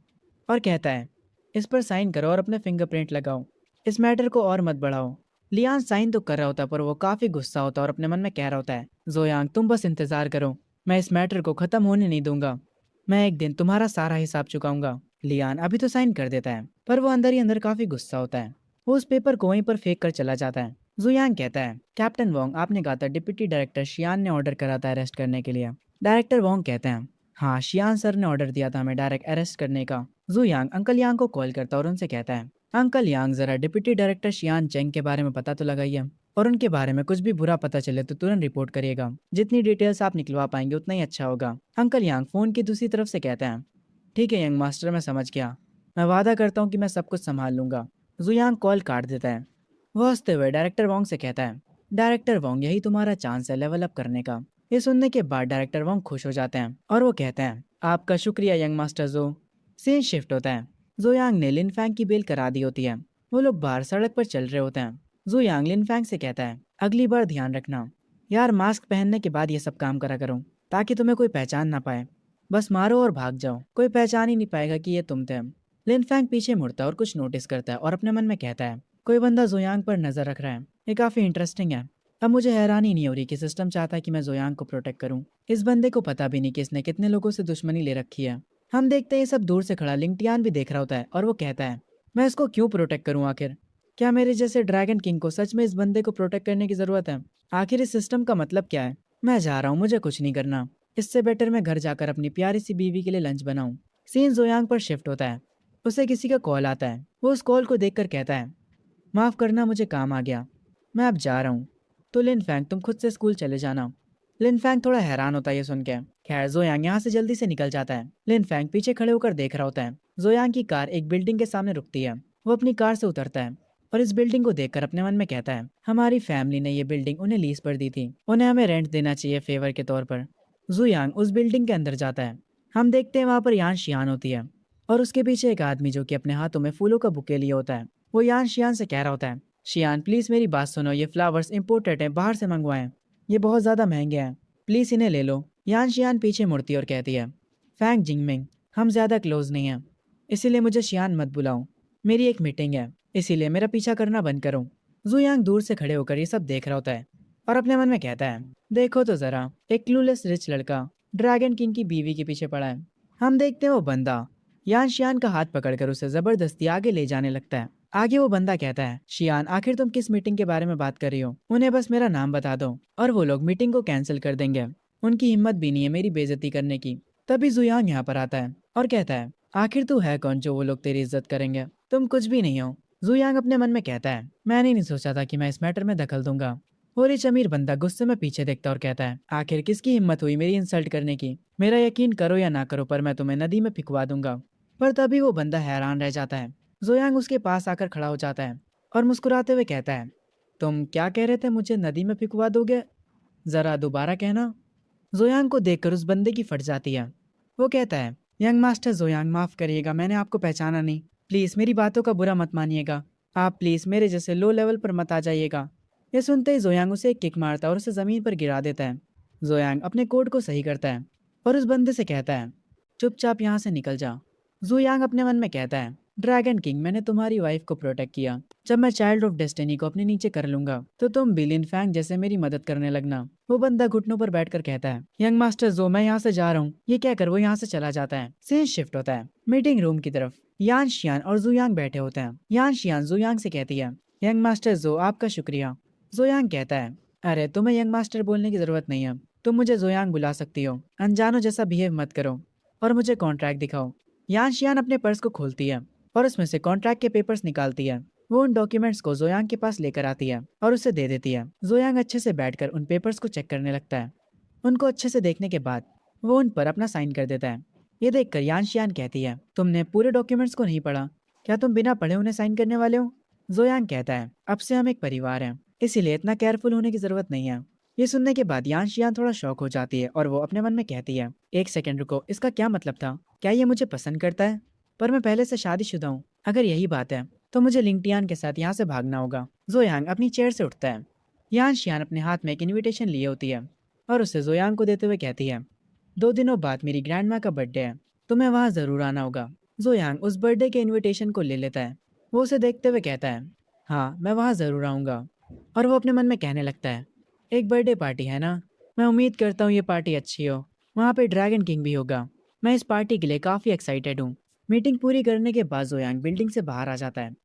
और कहता है, इस पर साइन करो और अपने फिंगरप्रिंट लगाओ। इस मैटर को और मत बढ़ाओ। लियान साइन तो कर रहा होता है, पर वो काफी गुस्सा होता है और अपने मन में कह रहा होता है, जोयांग तुम बस इंतजार करो, मैं इस मैटर को खत्म होने नहीं दूंगा। मैं एक दिन तुम्हारा सारा हिसाब चुकाऊंगा। लियान अभी तो साइन कर देता है, पर वो अंदर ही अंदर काफी गुस्सा होता है। वो उस पेपर को वहीं पर फेंक कर चला जाता है। जुयांग कहता है, कैप्टन वोंग आपने कहा था डिप्टी डायरेक्टर शियान ने ऑर्डर करा था अरेस्ट करने के लिए। डायरेक्टर वोंग कहते हैं, हाँ शियान सर ने ऑर्डर दिया था हमें डायरेक्ट अरेस्ट करने का। जुयांग अंकल यांग को कॉल करता और उनसे कहता है, अंकल यांग जरा डिप्टी डायरेक्टर शियान चेंग के बारे में पता तो लगाइए, और उनके बारे में कुछ भी बुरा पता चले तो तुरंत रिपोर्ट करिएगा। जितनी डिटेल्स आप निकलवा पाएंगे उतना ही अच्छा होगा। अंकल यांग फोन की दूसरी तरफ से कहते हैं, ठीक है यंग मास्टर, मैं समझ गया। मैं वादा करता हूँ कि मैं सब कुछ संभाल लूंगा। जुयांग कॉल काट देता है। वो हंसते हुए डायरेक्टर वोंग से कहता है, डायरेक्टर वोंग यही तुम्हारा चांस है लेवल अप करने का। ये सुनने के बाद डायरेक्टर वोंग खुश हो जाते हैं और वो कहते हैं, आपका शुक्रिया यंग मास्टर जो। सीन शिफ्ट होता है। जोयांग ने लिन फैंग की बेल करा दी होती है। वो लोग बाहर सड़क पर चल रहे होते हैं। जोयांग लिन फैंग से कहता है, अगली बार ध्यान रखना यार, मास्क पहनने के बाद ये सब काम करा करो ताकि तुम्हें कोई पहचान ना पाए। बस मारो और भाग जाओ, कोई पहचान ही नहीं पाएगा कि ये तुम थे। लिन फैंग पीछे मुड़ता है और कुछ नोटिस करता है और अपने मन में कहता है, कोई बंदा जोयांग पर नजर रख रहा है, ये काफी इंटरेस्टिंग है। अब मुझे हैरानी नहीं हो रही कि सिस्टम चाहता है कि मैं जोयांग को प्रोटेक्ट करूं। इस बंदे को पता भी नहीं कि इसने कितने लोगों से दुश्मनी ले रखी है। हम देखते हैं ये सब दूर से खड़ा लिंगटियान भी देख रहा होता है और वो कहता है, मैं इसको क्यों प्रोटेक्ट करूं आखिर। क्या मेरे जैसे ड्रैगन किंग को सच में इस बंदे को प्रोटेक्ट करने की जरूरत है। आखिर इस सिस्टम का मतलब क्या है। मैं जा रहा हूँ, मुझे कुछ नहीं करना। इससे बेटर मैं घर जाकर अपनी प्यारी सी बीवी के लिए लंच बनाऊं। सीन जोयांग पर शिफ्ट होता है। उसे किसी का कॉल आता है। वो उस कॉल को देखकर कहता है, माफ करना मुझे काम आ गया, मैं अब जा रहा हूँ। तो लिन फैंग तुम खुद से स्कूल चले जाना। लिन फैंग थोड़ा हैरान होता है ये सुन के। खैर जोयांग यहाँ से जल्दी से निकल जाता है। लिन फैंग पीछे खड़े होकर देख रहा होता है। जोयांग की कार एक बिल्डिंग के सामने रुकती है। वो अपनी कार से उतरता है और इस बिल्डिंग को देखकर अपने मन में कहता है, हमारी फैमिली ने ये बिल्डिंग उन्हें लीज पर दी थी, उन्हें हमें रेंट देना चाहिए फेवर के तौर पर। जुयांग उस बिल्डिंग के अंदर जाता है। हम देखते हैं वहां पर यान शियान होती है और उसके पीछे एक आदमी जो कि अपने हाथों में फूलों का बुके लिए होता है। वो यान शियान से कह रहा होता है, शियान प्लीज मेरी बात सुनो, ये फ्लावर्स इम्पोर्टेड हैं, बाहर से मंगवाएं, ये बहुत ज्यादा महंगे हैं, प्लीज इन्हें ले लो। यान शियान पीछे मुड़ती और कहती है, फैंग जिंगमिंग हम ज्यादा क्लोज नहीं हैं, इसीलिए मुझे शियान मत बुलाओ, मेरी एक मीटिंग है, इसीलिए मेरा पीछा करना बंद करो। जुयांग दूर से खड़े होकर ये सब देख रहा होता है और अपने मन में कहता है, देखो तो जरा, एक क्लूलेस रिच लड़का ड्रैगन किंग की बीवी के पीछे पड़ा है। हम देखते हैं वो बंदा यान शियान का हाथ पकड़कर उसे जबरदस्ती आगे ले जाने लगता है। आगे वो बंदा कहता है, शियान आखिर तुम किस मीटिंग के बारे में बात कर रही हो? उन्हें बस मेरा नाम बता दो और वो लोग मीटिंग को कैंसिल कर देंगे। उनकी हिम्मत भी नहीं है मेरी बेइज्जती करने की। तभी जुयांग यहाँ पर आता है और कहता है, आखिर तू है कौन जो वो लोग तेरी इज्जत करेंगे? तुम कुछ भी नहीं हो। जुयांग अपने मन में कहता है, मैंने नहीं सोचा था कि मैं इस मैटर में दखल दूंगा। वो रिच अमीर बंदा गुस्से में पीछे देखता और कहता है, आखिर किसकी हिम्मत हुई मेरी इंसल्ट करने की? मेरा यकीन करो या ना करो पर मैं तुम्हें नदी में फिकवा दूंगा। पर तभी वो बंदा हैरान रह जाता है। जोयांग उसके पास आकर खड़ा हो जाता है और मुस्कुराते हुए कहता है, तुम क्या कह रहे थे, मुझे नदी में फिकवा दोगे? जरा दोबारा कहना। जोयांग को देखकर उस बंदे की फट जाती है। वो कहता है, यंग मास्टर जोयांग, माफ करिएगा, मैंने आपको पहचाना नहीं। प्लीज मेरी बातों का बुरा मत मानिएगा। आप प्लीज मेरे जैसे लो लेवल पर मत आ जाइएगा। ये सुनते ही जोयांग उसे एक किक मारता है और उसे जमीन पर गिरा देता है। जोयांग अपने कोड को सही करता है और उस बंदे से कहता है, चुपचाप यहाँ से निकल जा। जुयांग अपने मन में कहता है, ड्रैगन किंग, मैंने तुम्हारी वाइफ को प्रोटेक्ट किया। जब मैं चाइल्ड ऑफ डेस्टिनी को अपने नीचे कर लूंगा तो तुम बिलियन फैंग जैसे मेरी मदद करने लगना। वो बंदा घुटनों पर बैठकर कहता है, यंग मास्टर जो, मैं यहाँ से जा रहा हूँ। ये क्या कर वो यहाँ से चला जाता है। सीन शिफ्ट होता है मीटिंग रूम की तरफ। यान शियान और जुयांग बैठे होते हैं। यान शियान जुयांग से कहती है, यंग मास्टर जो, आपका शुक्रिया। जुयांग कहता है, अरे तुम्हें यंग मास्टर बोलने की जरूरत नहीं है। तुम मुझे जोयांग बुला सकती हो। अनजानो जैसा बिहेव मत करो और मुझे कॉन्ट्रैक्ट दिखाओ। यान शियान अपने पर्स को खोलती है और उसमें से कॉन्ट्रैक्ट के पेपर्स निकालती है। वो उन डॉक्यूमेंट्स को जोयांग के पास लेकर आती है और उसे दे देती है। जोयांग अच्छे से बैठकर उन पेपर्स को चेक करने लगता है। उनको अच्छे से देखने के बाद वो उन पर अपना साइन कर देता है। ये देखकर यान शियान कहती है, तुमने पूरे डॉक्यूमेंट्स को नहीं पढ़ा? क्या तुम बिना पढ़े उन्हें साइन करने वाले हो? जोयांग कहता है, अब से हम एक परिवार हैं, इसीलिए इतना केयरफुल होने की जरूरत नहीं है। ये सुनने के बाद यान शियान थोड़ा शॉक हो जाती है और वो अपने मन में कहती है, एक सेकंड रुको, इसका क्या मतलब था? क्या ये मुझे पसंद करता है? पर मैं पहले से शादीशुदा हूँ। अगर यही बात है तो मुझे लिंगटियान के साथ यहाँ से भागना होगा। जोयांग अपनी चेयर से उठता है। यान शियान अपने हाथ में एक इनविटेशन लिए होती है और उसे जोयांग को देते हुए कहती है, 2 दिनों बाद मेरी ग्रैंड माँ का बर्थडे है, तुम्हें वहाँ जरूर आना होगा। जोयांग उस बर्थडे के इनविटेशन को ले लेता है। वो उसे देखते हुए कहता है, हाँ मैं वहाँ जरूर आऊँगा। और वो अपने मन में कहने लगता है, एक बर्थडे पार्टी है ना, मैं उम्मीद करता हूँ ये पार्टी अच्छी हो। वहाँ पे ड्रैगन किंग भी होगा। मैं इस पार्टी के लिए काफ़ी एक्साइटेड हूँ। मीटिंग पूरी करने के बाद जोयांग बिल्डिंग से बाहर आ जाता है